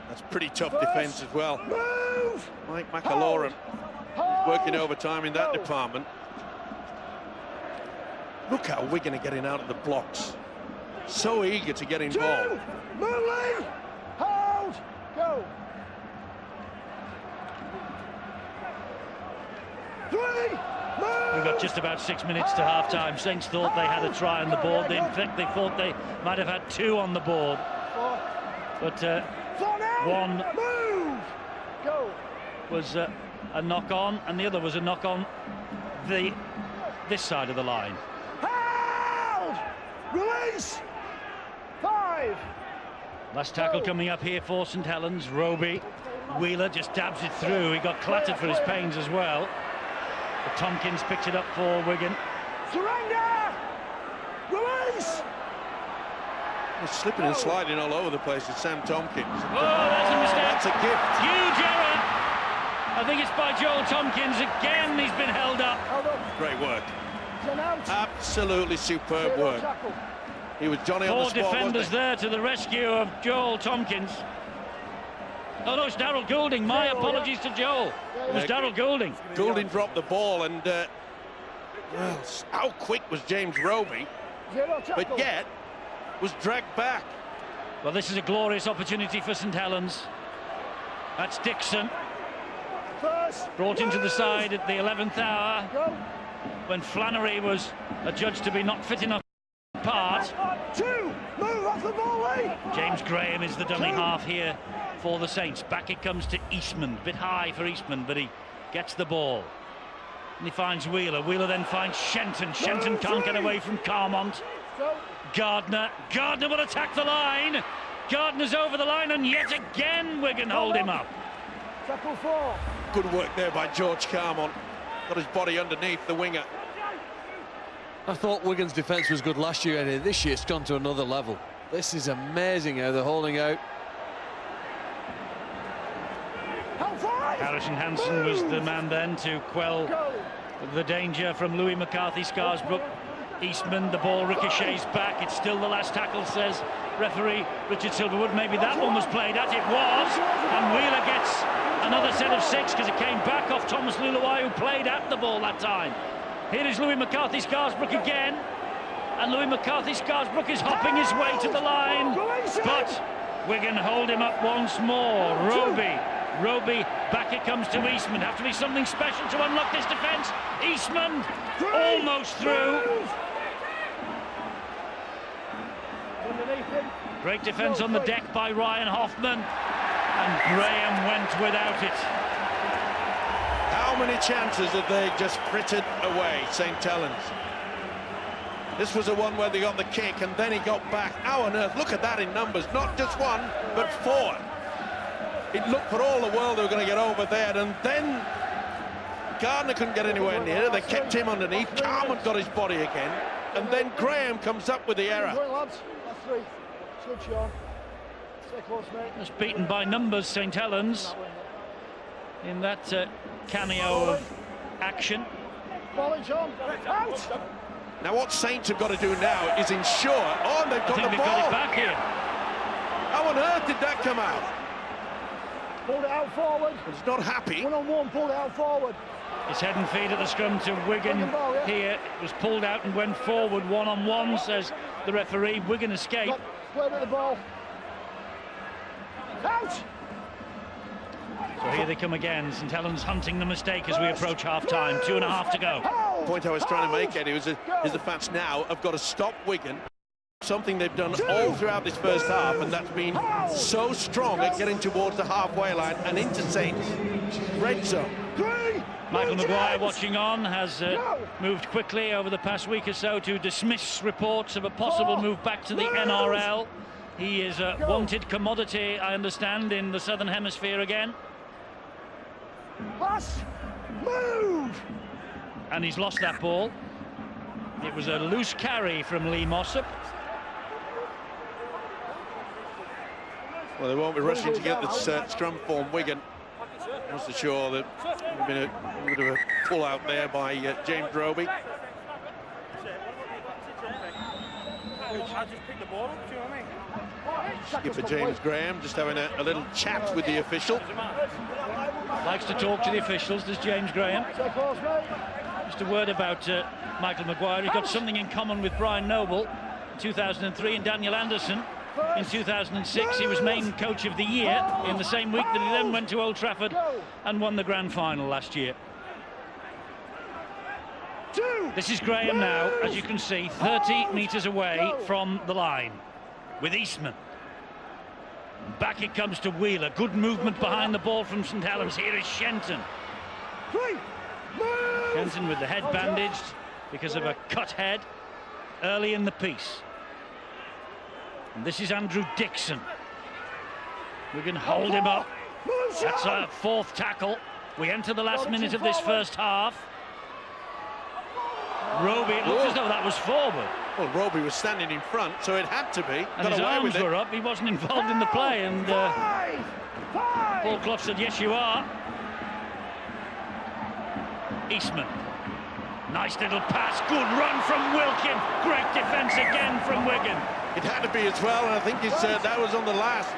[SPEAKER 2] That's pretty tough defence as well.
[SPEAKER 3] Move.
[SPEAKER 2] Mike McAloran working overtime in that department. Look how Wigan are getting out of the blocks. So eager to get involved.
[SPEAKER 3] Move, Lee. Hold. Go. 3. Move.
[SPEAKER 1] We've got just about 6 minutes to half-time. Saints thought they had a try on the board. In fact, they thought they might have had 2 on the board. But one
[SPEAKER 3] move. Go.
[SPEAKER 1] was a knock-on, and the other was a knock-on this side of the line.
[SPEAKER 3] Hold. Release. 5.
[SPEAKER 1] Last tackle coming up here for St Helens. Roby. Wheeler just dabs it through. He got clattered for his pains as well. But Tompkins picks it up for Wigan.
[SPEAKER 3] Surrender. Release.
[SPEAKER 2] He's slipping and sliding all over the place with Sam Tompkins.
[SPEAKER 1] Oh, that's a mistake.
[SPEAKER 2] That's a gift.
[SPEAKER 1] Huge error. I think it's by Joel Tompkins. Again, he's been held up.
[SPEAKER 2] Great work. Absolutely superb work. He was Johnny on the spot, wasn't he?
[SPEAKER 1] 4 defenders there to the rescue of Joel Tompkins. Oh no, it's Darryl Goulding. My apologies to Joel. It was Darryl Goulding.
[SPEAKER 2] Goulding dropped the ball, and well, how quick was James Roby? But yet, was dragged back.
[SPEAKER 1] Well, this is a glorious opportunity for St Helens. That's Dixon, brought into the side at the 11th hour, when Flannery was adjudged to be not fit enough part.
[SPEAKER 3] Move off the volley.
[SPEAKER 1] James Graham is the dummy half here for the Saints. Back it comes to Eastman, a bit high for Eastman, but he gets the ball. And he finds Wheeler. Wheeler then finds Shenton. Shenton can't get away from Carmont. Gardner will attack the line. Gardner's over the line, and yet again Wigan hold him up.
[SPEAKER 3] Tackle 4.
[SPEAKER 2] Good work there by George Carmont. Got his body underneath the winger.
[SPEAKER 4] I thought Wigan's defence was good last year, and this year it's gone to another level. This is amazing how they're holding out.
[SPEAKER 1] Harrison Hansen was the man then to quell the danger from Louis McCarthy Scarsbrook. Eastman, the ball ricochets back. It's still the last tackle, says referee Richard Silverwood. Maybe that one was played at. It was, and Wheeler gets another set of 6 because it came back off Thomas Luluai, who played at the ball that time. Here is Louis McCarthy Scarsbrook again, and Louis McCarthy Scarsbrook is hopping his way to the line, but Wigan hold him up once more. Roby, back it comes to Eastman. Have to be something special to unlock this defence. Eastman almost through. Great defence on the deck by Ryan Hoffman, and Graham went without it.
[SPEAKER 2] How many chances have they just frittered away, St Helens? This was the one where they got the kick and then he got back. How on earth? Look at that in numbers. Not just 1, but 4. It looked for all the world they were going to get over there, and then Gardner couldn't get anywhere near it. They kept him underneath. Carmont got his body again, and then Graham comes up with the error.
[SPEAKER 1] Just beaten by numbers, St Helens, in that cameo of action.
[SPEAKER 2] Now what Saints have got to do now is ensure... Oh, and they've got the ball.
[SPEAKER 1] They've got it back here.
[SPEAKER 2] How on earth did that come out?
[SPEAKER 3] Pulled it out forward.
[SPEAKER 2] He's not happy.
[SPEAKER 3] 1-on-1, pulled it out forward.
[SPEAKER 1] It's head and feet at the scrum to Wigan here. It was pulled out and went forward 1-on-1, says the referee. Wigan escape.
[SPEAKER 3] Play with the ball. Out!
[SPEAKER 1] So here they come again. St Helens hunting the mistake as we approach half-time. 2.5 to go.
[SPEAKER 2] The point I was trying to make, Eddie, is the fans now have got to stop Wigan. Something they've done all throughout this first half, and that's been so strong at getting towards the halfway line and into Saints' red zone.
[SPEAKER 1] Michael Maguire, watching on, has moved quickly over the past week or so to dismiss reports of a possible move back to the NRL. He is a wanted commodity, I understand, in the Southern Hemisphere again.
[SPEAKER 3] Pass, move!
[SPEAKER 1] And he's lost that ball. It was a loose carry from Lee Mossop.
[SPEAKER 2] Well, they won't be rushing to get this scrum form. Wigan, I'm not sure that there's been a bit of a pull out there by James Roby. Skipper James Graham just having a little chat with the official.
[SPEAKER 1] Likes to talk to the officials, does James Graham. Just a word about Michael Maguire. He's got something in common with Brian Noble in 2003 and Daniel Anderson in 2006. He was named Coach of the Year in the same week that he then went to Old Trafford and won the grand final last year. This is Graham now, as you can see, 30 metres away from the line with Eastman. Back it comes to Wheeler. Good movement behind the ball from St Helens. Here is Shenton. Shenton with the head bandaged because of a cut head early in the piece. And this is Andrew Dixon. We can hold him up. That's our 4th tackle. We enter the last minute of this first half. Roby, it looks as though that was forward.
[SPEAKER 2] Well, Roby was standing in front, so it had to be.
[SPEAKER 1] And his arms were up. He wasn't involved in the play. And Paul Clough said, yes, you are. Eastman. Nice little pass. Good run from Wilkin. Great defence again from Wigan.
[SPEAKER 2] It had to be as well, and I think it's, that was on the last.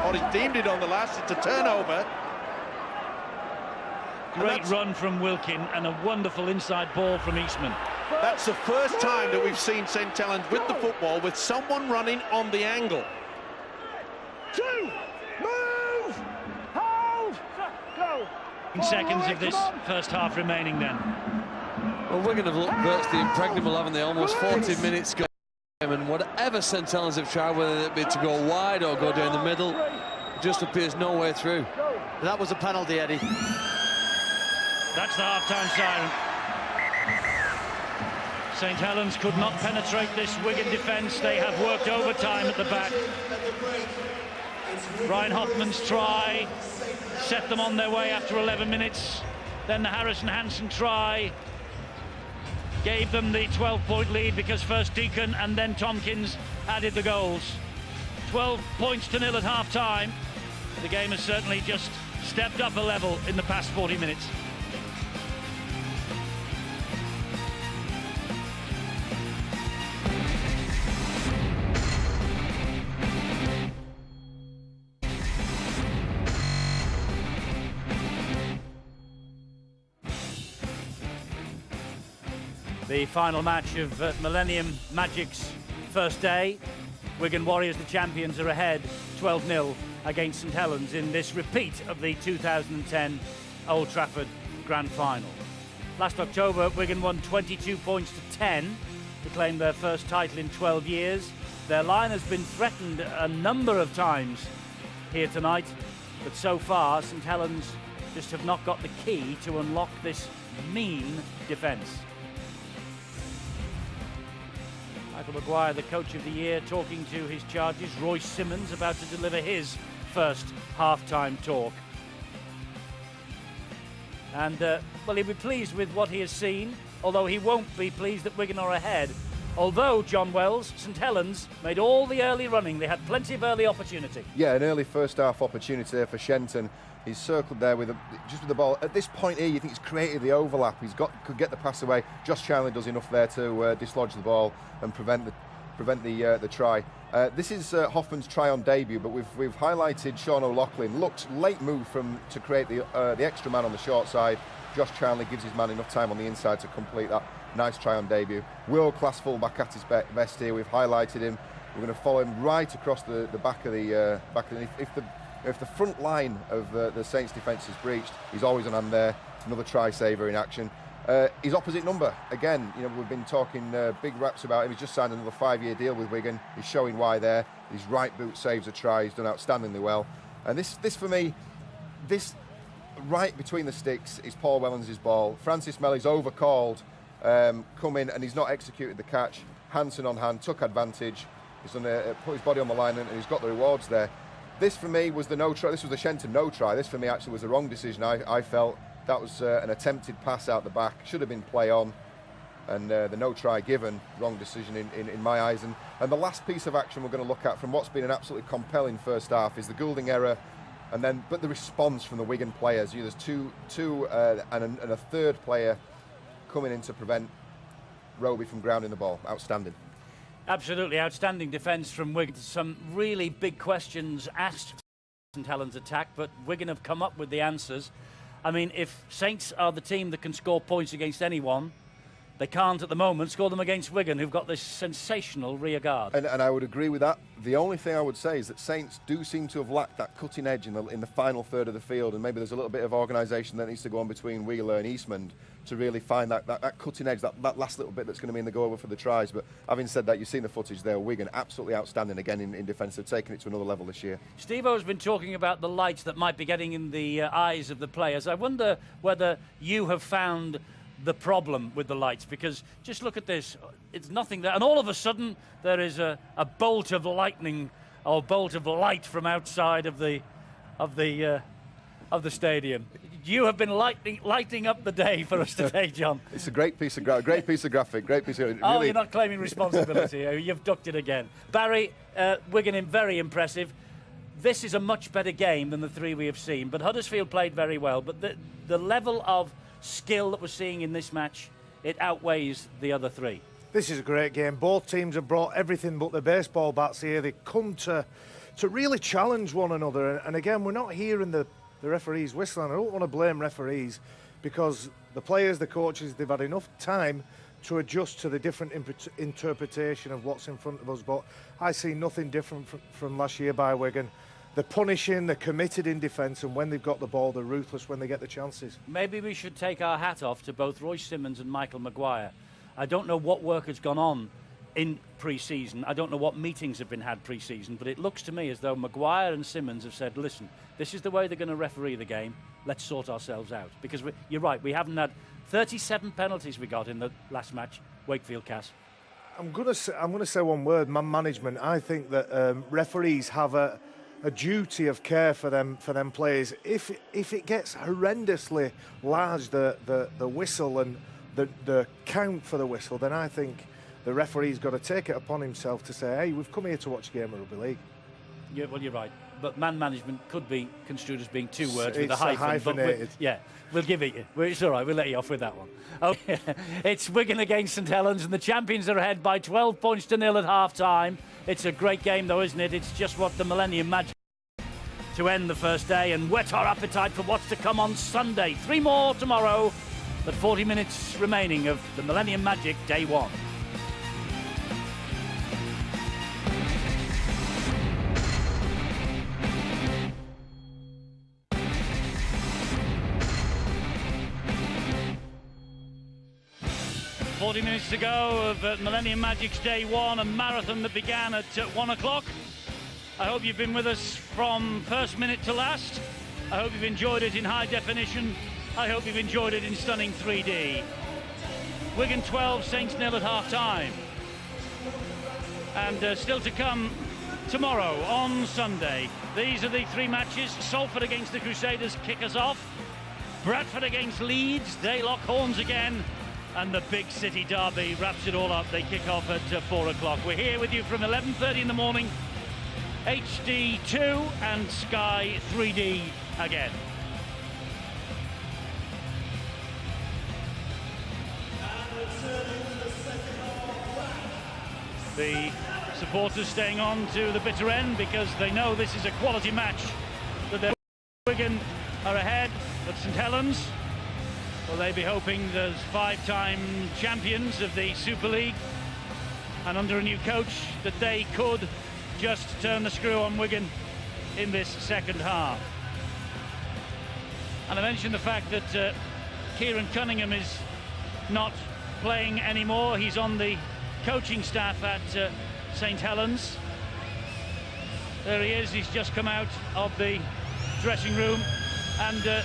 [SPEAKER 2] Or he deemed it on the last. It's a turnover.
[SPEAKER 1] Great run from Wilkin and a wonderful inside ball from Eastman.
[SPEAKER 2] That's the first time that we've seen St Helens with the football with someone running on the angle.
[SPEAKER 3] 2, move, hold, go.
[SPEAKER 1] Seconds of this first half remaining then.
[SPEAKER 4] Well, Wigan have looked virtually impregnable, haven't they? Almost 40 minutes gone. And whatever St Helens have tried, whether it be to go wide or go down the middle, it just appears no way through.
[SPEAKER 5] That was a penalty, Eddie.
[SPEAKER 1] That's the half-time siren. St Helens could not penetrate this Wigan defence. They have worked overtime at the back. Ryan Hoffman's try set them on their way after 11 minutes. Then the Harrison Hansen try gave them the 12-point lead because first Deacon and then Tompkins added the goals. 12 points to 0 at half-time. The game has certainly just stepped up a level in the past 40 minutes. The final match of Millennium Magic's first day. Wigan Warriors, the champions, are ahead 12-0 against St Helens in this repeat of the 2010 Old Trafford Grand Final. Last October, Wigan won 22 points to 10 to claim their first title in 12 years. Their line has been threatened a number of times here tonight, but so far St Helens just have not got the key to unlock this mean defence. Michael Maguire, the coach of the year, talking to his charges. Royce Simmons about to deliver his first half-time talk. And, well, he'll be pleased with what he has seen, although he won't be pleased that Wigan are ahead. Although, John Wells, St Helens made all the early running. They had plenty of early opportunity.
[SPEAKER 6] Yeah, an early first-half opportunity there for Shenton. He's circled there with just with the ball. At this point here, you think he's created the overlap. Could get the pass away. Josh Charnley does enough there to dislodge the ball and prevent the try. This is Hoffman's try on debut, but we've highlighted Sean O'Loughlin. Looks late move to create the extra man on the short side. Josh Charnley gives his man enough time on the inside to complete that nice try on debut. World-class full-back at his best here. We've highlighted him. We're going to follow him right across the back of the if the front line of the Saints defence is breached, he's always on hand there. Another try saver in action. His opposite number, again, you know, we've been talking big raps about him. He's just signed another 5-year deal with Wigan. He's showing why there. His right boot saves a try. He's done outstandingly well. And this for me, this right between the sticks is Paul Wellens' ball. Francis Melly's overcalled, come in and he's not executed the catch. Hansen on hand, took advantage. He's done put his body on the line and he's got the rewards there. This for me was the no try. This was the Shenton no try. This for me actually was the wrong decision. I felt that was an attempted pass out the back. Should have been play on, and the no try given. Wrong decision in my eyes. And the last piece of action we're going to look at from what's been an absolutely compelling first half is the Goulding error, but the response from the Wigan players. You know, there's two and a third player coming in to prevent Roby from grounding the ball. Outstanding.
[SPEAKER 1] Absolutely outstanding defence from Wigan. Some really big questions asked St Helens attack, but Wigan have come up with the answers. I mean, if Saints are the team that can score points against anyone, they can't at the moment score them against Wigan, who've got this sensational rear guard.
[SPEAKER 6] And I would agree with that. The only thing I would say is that Saints do seem to have lacked that cutting edge in the final third of the field, and maybe there's a little bit of organisation that needs to go on between Wheeler and Eastman to really find that cutting edge, that last little bit that's going to be in the go over for the tries. But having said that, you've seen the footage there. Wigan absolutely outstanding again in defence. They've taken it to another level this year.
[SPEAKER 1] Steve-O's been talking about the lights that might be getting in the eyes of the players. I wonder whether you have found the problem with the lights, because just look at this. It's nothing there, and all of a sudden there is a bolt of lightning or bolt of light from outside of the stadium. You have been lighting up the day for us today, John.
[SPEAKER 6] It's a great piece of graphic. Really.
[SPEAKER 1] Oh, you're not claiming responsibility. You've ducked it again. Barry, Wigan very impressive. This is a much better game than the three we have seen, but Huddersfield played very well. But the level of skill that we're seeing in this match, it outweighs the other three.
[SPEAKER 3] This is a great game. Both teams have brought everything but their baseball bats here. They come to really challenge one another. And again, we're not hearing the referees whistling. I don't want to blame referees, because the players, the coaches, they've had enough time to adjust to the different interpretation of what's in front of us. But I see nothing different from last year by Wigan. They're punishing, they're committed in defence, and when they've got the ball, they're ruthless when they get the chances.
[SPEAKER 1] Maybe we should take our hat off to both Roy Simmons and Michael Maguire. I don't know what work has gone on in pre-season. I don't know what meetings have been had pre-season, but it looks to me as though Maguire and Simmons have said, listen, this is the way they're going to referee the game. Let's sort ourselves out. Because you're right, we haven't had 37 penalties we got in the last match, Wakefield, Cass.
[SPEAKER 3] I'm going to say one word, man management. I think that referees have a duty of care for them players. If it gets horrendously large, the whistle and the count for the whistle, then I think the referee's got to take it upon himself to say, hey, we've come here to watch a game of rugby league.
[SPEAKER 1] Yeah, well, you're right. But man management could be construed as being two words with
[SPEAKER 3] It's
[SPEAKER 1] a hyphen.
[SPEAKER 3] hyphenated.
[SPEAKER 1] Yeah, we'll give it you. It's all right, we'll let you off with that one. Okay. It's Wigan against St Helens, and the champions are ahead by 12 points to 0 at half-time. It's a great game, though, isn't it? It's just what the Millennium Magic to end the first day and whet our appetite for what's to come on Sunday. 3 more tomorrow, but 40 minutes remaining of the Millennium Magic Day 1. Minutes to go of Millennium Magic's Day 1, a marathon that began at 1 o'clock. I hope you've been with us from first minute to last. I hope you've enjoyed it in high definition. I hope you've enjoyed it in stunning 3D. Wigan 12, Saints 0 at half-time. And still to come tomorrow on Sunday. These are the 3 matches. Salford against the Crusaders kick us off. Bradford against Leeds. They lock horns again. And the big city derby wraps it all up. They kick off at 4 o'clock. We're here with you from 11:30 in the morning. HD2 and Sky 3D again. The supporters staying on to the bitter end because they know this is a quality match. That Wigan are ahead at St Helens. Will they be hoping there's 5-time champions of the Super League and under a new coach that they could just turn the screw on Wigan in this second half? And I mentioned the fact that Kieran Cunningham is not playing anymore. He's on the coaching staff at St Helens. There he is. He's just come out of the dressing room, and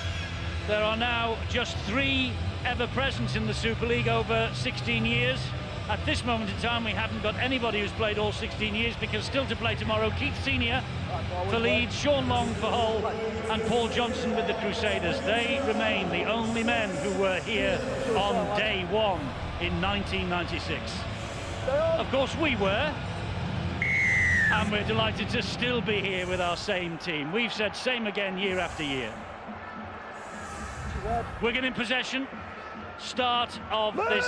[SPEAKER 1] there are now just 3 ever presents in the Super League over 16 years. At this moment in time, we haven't got anybody who's played all 16 years, because still to play tomorrow, Keith Senior for Leeds, Sean Long for Hull, and Paul Johnson with the Crusaders. They remain the only men who were here on Day 1 in 1996. Of course, we were, and we're delighted to still be here with our same team. We've said same again year after year. Wigan in possession, start of this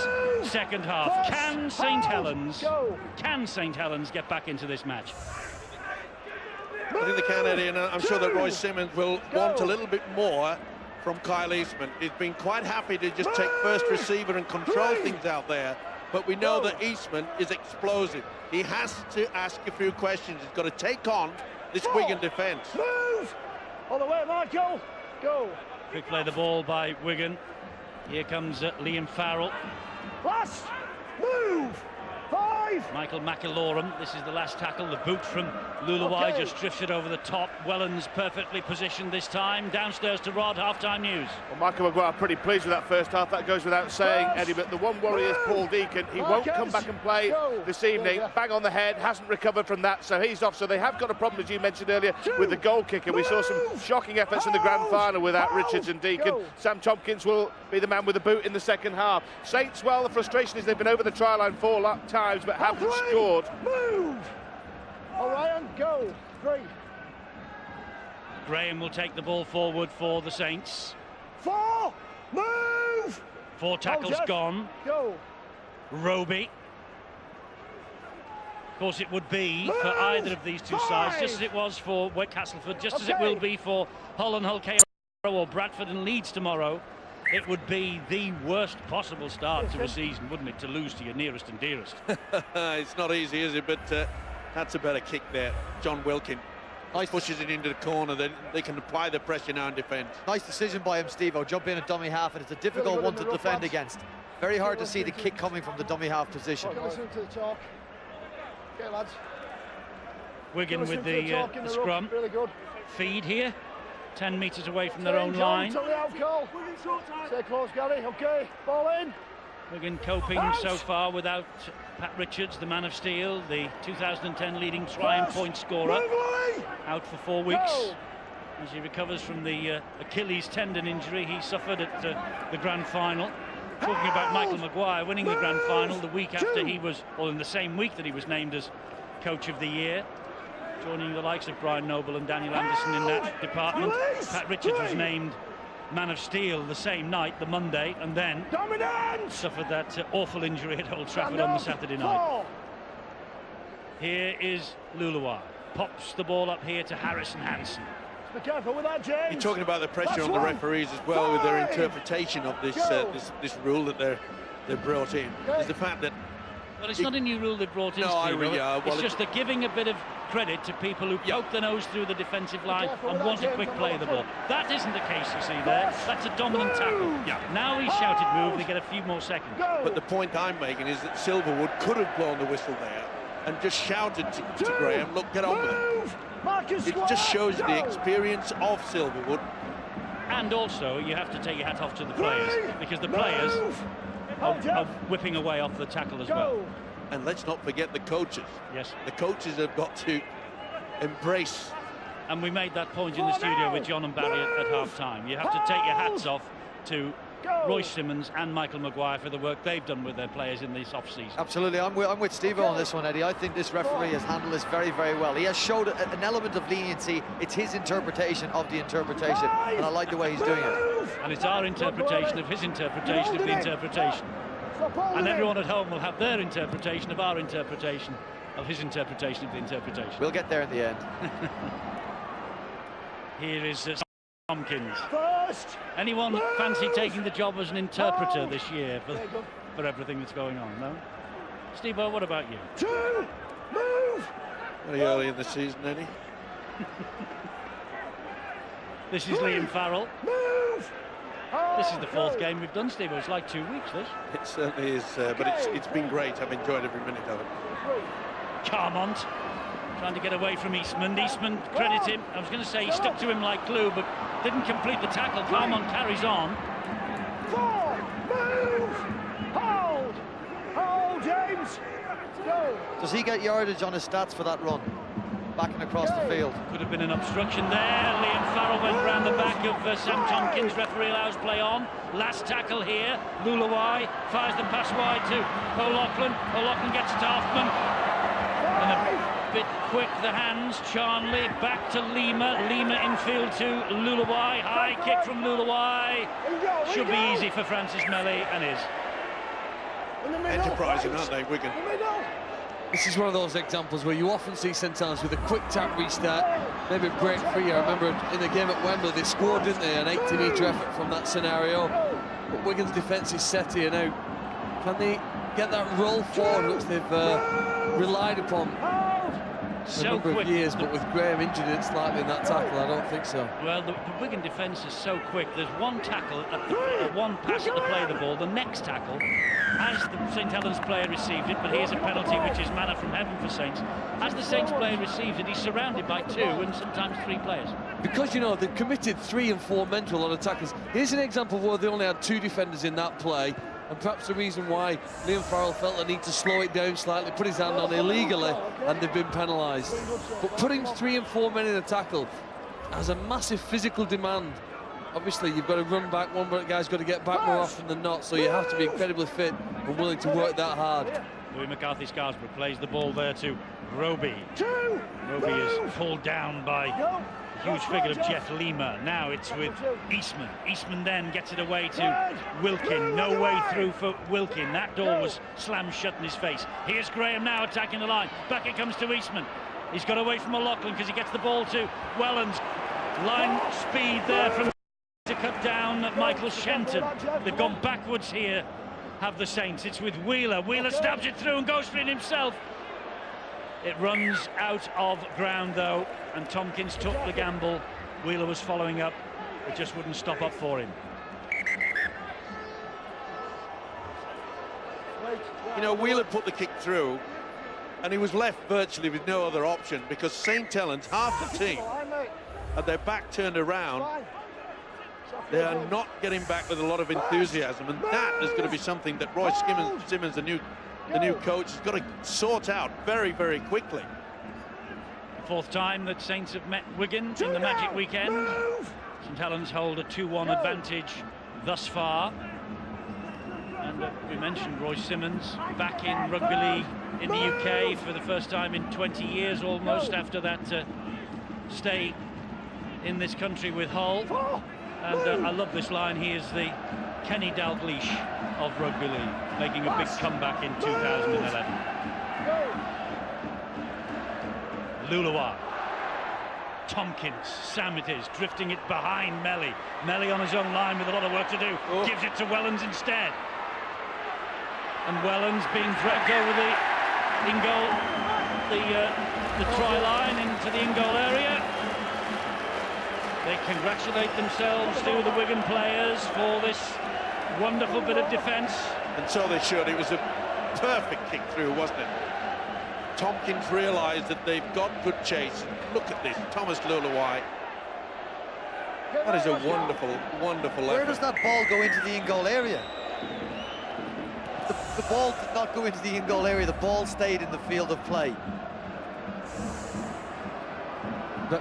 [SPEAKER 1] second half. Can St Helens get back into this match?
[SPEAKER 2] I think they can, Eddie, and I'm sure that Roy Simmons will want a little bit more from Kyle Eastman. He's been quite happy to just take first receiver and control things out there, but we know that Eastman is explosive. He has to ask a few questions. He's got to take on this Wigan defence.
[SPEAKER 7] Move! All the way, Michael! Go!
[SPEAKER 1] Quick play the ball by Wigan. Here comes Liam Farrell.
[SPEAKER 7] Last! Move! 5!
[SPEAKER 1] Michael McIlorum, this is the last tackle. The boot from Luluwai just drifted over the top. Wellens perfectly positioned this time. Downstairs to Rod, half-time news.
[SPEAKER 8] Well, Michael Maguire pretty pleased with that first half. That goes without saying, Eddie, but the one worry is Paul Deacon. He won't come back and play this evening. Bang on the head, hasn't recovered from that, so he's off. So they have got a problem, as you mentioned earlier, with the goal kicker. We saw some shocking efforts in the grand final without Richards and Deacon. Sam Tompkins will be the man with the boot in the second half. Saints, well, the frustration is they've been over the try line 4 times, but haven't scored.
[SPEAKER 7] Move! Orion, go! Great.
[SPEAKER 1] Graham will take the ball forward for the Saints.
[SPEAKER 7] 4! Move!
[SPEAKER 1] 4 tackles gone.
[SPEAKER 7] Go!
[SPEAKER 1] Roby. Of course, it would be for either of these two sides, just as it was for Castleford, just as it will be for Hull and Hull KO or Bradford and Leeds tomorrow. It would be the worst possible start to a season, wouldn't it, to lose to your nearest and dearest?
[SPEAKER 2] It's not easy, is it? But that's a better kick there. John Wilkin pushes it into the corner. Then they can apply the pressure now and defend.
[SPEAKER 5] Nice decision by him, Steve-O. Jump in at dummy half, and it's a difficult one to defend against. Very hard to see the kick coming from the dummy half position.
[SPEAKER 7] Listen to the talk. Okay, lads.
[SPEAKER 1] Wigan with the scrum.
[SPEAKER 7] Really good.
[SPEAKER 1] Feed here, 10 metres away from their own line.
[SPEAKER 7] Stay close, Gary. Okay, ball in.
[SPEAKER 1] Wigan coping so far without Pat Richards, the man of steel, the 2010 leading try and point scorer, out for 4 weeks as he recovers from the Achilles tendon injury he suffered at the grand final. Talking about Michael Maguire winning the grand final the week after he was, or in the same week that he was named as Coach of the Year, joining the likes of Brian Noble and Daniel Anderson in that department. Pat Richards was named Man of Steel the same night, the Monday, and then suffered that awful injury at Old Trafford on the Saturday night. Here is Luluai. Pops the ball up here to Harrison Hansen.
[SPEAKER 7] Be careful with that, James.
[SPEAKER 2] You're talking about the pressure on the referees as well with their interpretation of this this rule that they're brought in. Is the fact that
[SPEAKER 1] well, it's not a new rule they've brought in.
[SPEAKER 2] No, I really are.
[SPEAKER 1] It's just they're giving a bit of credit to people who poke their nose through the defensive line and want a quick play of the ball. That isn't the case, you see there. That's a dominant tackle.
[SPEAKER 2] Yeah.
[SPEAKER 1] Now he's shouted move, they get a few more seconds.
[SPEAKER 2] But the point I'm making is that Silverwood could have blown the whistle there and just shouted to Graham, look, get on with it. It just shows you the experience of Silverwood.
[SPEAKER 1] And also, you have to take your hat off to the players, because the players are whipping away off the tackle as well.
[SPEAKER 2] And let's not forget the coaches.
[SPEAKER 1] Yes.
[SPEAKER 2] The coaches have got to embrace.
[SPEAKER 1] And we made that point in the studio with John and Barry at half-time. You have to take your hats off to Royce Simmons and Michael Maguire for the work they've done with their players in this off-season.
[SPEAKER 5] Absolutely, I'm with Steve-O on this one, Eddie. I think this referee has handled this very, very well. He has showed an element of leniency. It's his interpretation of the interpretation, and I like the way he's doing it.
[SPEAKER 1] And it's our interpretation of his interpretation of the interpretation. And everyone at home will have their interpretation of our interpretation of his interpretation of the interpretation.
[SPEAKER 5] We'll get there in the end.
[SPEAKER 1] Here is Tompkins. Anyone fancy taking the job as an interpreter this year for everything that's going on? No? Steve-O, what about you?
[SPEAKER 2] Very early in the season, Eddie.
[SPEAKER 1] This is Liam Farrell. This is the fourth game we've done, Steve. It's like 2 weeks, this.
[SPEAKER 2] It certainly is, but it's been great. I've enjoyed every minute of it.
[SPEAKER 1] Carmont trying to get away from Eastman. Eastman, credit him. I was going to say he stuck to him like glue, but didn't complete the tackle. Carmont carries on.
[SPEAKER 7] Hold, James. Go.
[SPEAKER 5] Does he get yardage on his stats for that run? Backing across the field.
[SPEAKER 1] Could have been an obstruction there. Liam Farrell went round the back of Sam Tompkins. Referee allows play on. Last tackle here. Luluai fires the pass wide to O'Loughlin. O'Loughlin gets it to Hoffman. And a bit quick, the hands. Charnley back to Lima. Lima infield to Luluai. High kick from Luluai. Should be easy for Francis Melly, and is.
[SPEAKER 2] Enterprising, aren't they, Wigan?
[SPEAKER 4] This is one of those examples where you often see St Helens with a quick tap restart, maybe break free. I remember in the game at Wembley they scored, didn't they? An 80-metre effort from that scenario. But Wigan's defence is set here now. Can they get that roll forward which they've relied upon for a number of years, but with Graham injured it slightly in that tackle, I don't think so.
[SPEAKER 1] Well, the Wigan defence is so quick. There's one tackle, one pass at the play of the ball. The next tackle, as the St Helens player received it, but here's a penalty which is manna from heaven for Saints. As the Saints player receives it, he's surrounded by 2 and sometimes 3 players.
[SPEAKER 4] Because, you know, they've committed 3 and 4 men to a lot of tackles. Here's an example where they only had 2 defenders in that play, and perhaps the reason why Liam Farrell felt the need to slow it down slightly, put his hand on illegally, and they've been penalised. But putting 3 and 4 men in a tackle has a massive physical demand. Obviously, you've got to run back, one guy's got to get back more often than not, so you have to be incredibly fit and willing to work that hard.
[SPEAKER 1] Louis McCarthy-Scarsborough plays the ball there to Roby. Roby is pulled down by the huge figure of Jeff Lima. Now it's with Eastman. Eastman then gets it away to Wilkin. No way through for Wilkin. That door was slammed shut in his face. Here's Graham now attacking the line. Back it comes to Eastman. He's got away from O'Loughlin because he gets the ball to Wellens. Line speed there from to cut down Michael Shenton. They've gone backwards here, have the Saints. It's with Wheeler. Wheeler stabs it through and goes for it himself. It runs out of ground though, and Tompkins took the gamble. Wheeler was following up. It just wouldn't stop up for him.
[SPEAKER 2] You know, Wheeler put the kick through, and he was left virtually with no other option, because St. Helens, half the team, had their back turned around. They are not getting back with a lot of enthusiasm, and that is going to be something that Roy Simmons, the new coach, has got to sort out very, very quickly.
[SPEAKER 1] Fourth time that Saints have met Wigan in the Magic Weekend. St. Helens hold a 2-1 advantage thus far. And we mentioned Roy Simmons back in rugby league in the UK for the first time in 20 years almost, after that stay in this country with Hull. And I love this line. He is the Kenny Dalglish of rugby league, making a big comeback in 2011. Luluwa. Tompkins, Sam it is, drifting it behind Melly. Melly on his own line with a lot of work to do. Gives it to Wellens instead. And Wellens being dragged over the in-goal, the try line into the in-goal area. They congratulate themselves to the Wigan players for this wonderful bit of defence.
[SPEAKER 2] And so they should. It was a perfect kick through, wasn't it? Tompkins realised that they've got good chase. Look at this, Thomas Luluwai. That is a wonderful, wonderful effort.
[SPEAKER 5] Where does that ball go into the in-goal area? The ball did not go into the in-goal area. The ball stayed in the field of play.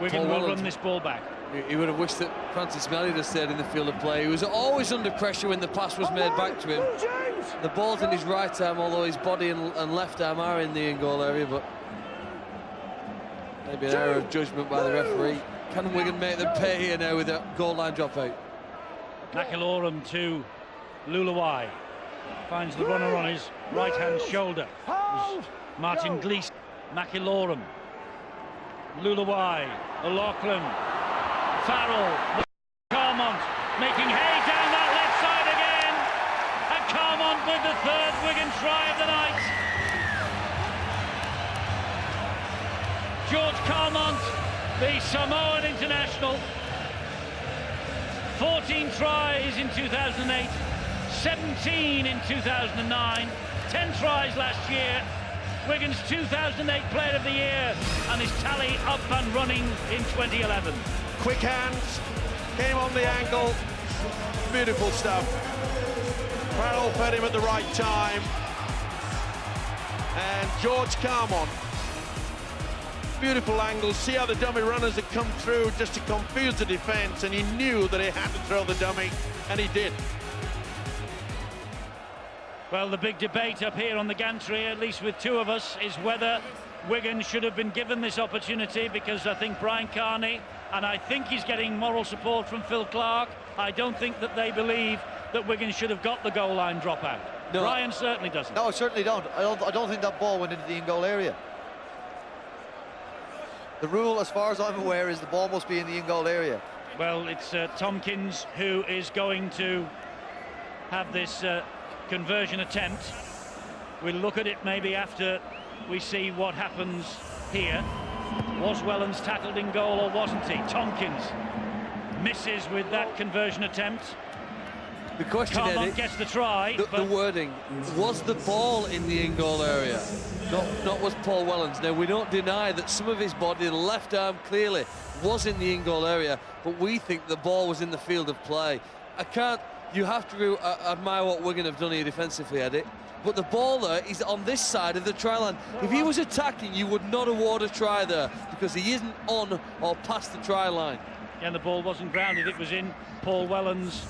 [SPEAKER 1] Wigan will run this ball back.
[SPEAKER 4] He would have wished that Francis Melly had stayed in the field of play. He was always under pressure when the pass was made back to him. The ball's in his right arm, although his body and left arm are in the in-goal area, but maybe an error of judgment by the referee. Can Wigan make them pay here now with a goal line dropout?
[SPEAKER 1] Makilorum to Luluwai. Finds the runner on his right-hand shoulder. Martin Gleeson. Makilorum. Luluwai. O'Loughlin. Farrell. Carmont making hay down that left side again. And Carmont with the third Wigan try of the night. George Carmont, the Samoan international. 14 tries in 2008. 17 in 2009, 10 tries last year, Wigan's 2008 Player of the Year, and his tally up and running in 2011.
[SPEAKER 2] Quick hands, came on the angle, beautiful stuff. Farrell fed him at the right time, and George Carmont, beautiful angle. See how the dummy runners had come through just to confuse the defence, and he knew that he had to throw the dummy, and he did.
[SPEAKER 1] Well, the big debate up here on the gantry, at least with two of us, is whether Wigan should have been given this opportunity, because I think Brian Carney, and I think he's getting moral support from Phil Clark, I don't think that they believe that Wigan should have got the goal line dropout. No, Brian certainly doesn't.
[SPEAKER 5] No, I certainly don't. I don't think that ball went into the in-goal area. The rule, as far as I'm aware, is the ball must be in the in-goal area.
[SPEAKER 1] Well, it's Tompkins who is going to have this conversion attempt. We'll look at it maybe after we see what happens here. Was Wellens tackled in goal or wasn't he? Tompkins misses with that conversion attempt.
[SPEAKER 4] The question,
[SPEAKER 1] Carmont
[SPEAKER 4] Eddie,
[SPEAKER 1] gets the try.
[SPEAKER 4] The wording, was the ball in the in-goal area? Not was Paul Wellens. Now, we don't deny that some of his body, the left arm clearly, was in the in-goal area, but we think the ball was in the field of play. You have to admire what Wigan have done here defensively, Eddie. But the ball there is on this side of the try line. If he was attacking, you would not award a try there, because he isn't on or past the try line.
[SPEAKER 1] Yeah, and the ball wasn't grounded. It was in Paul Wellens'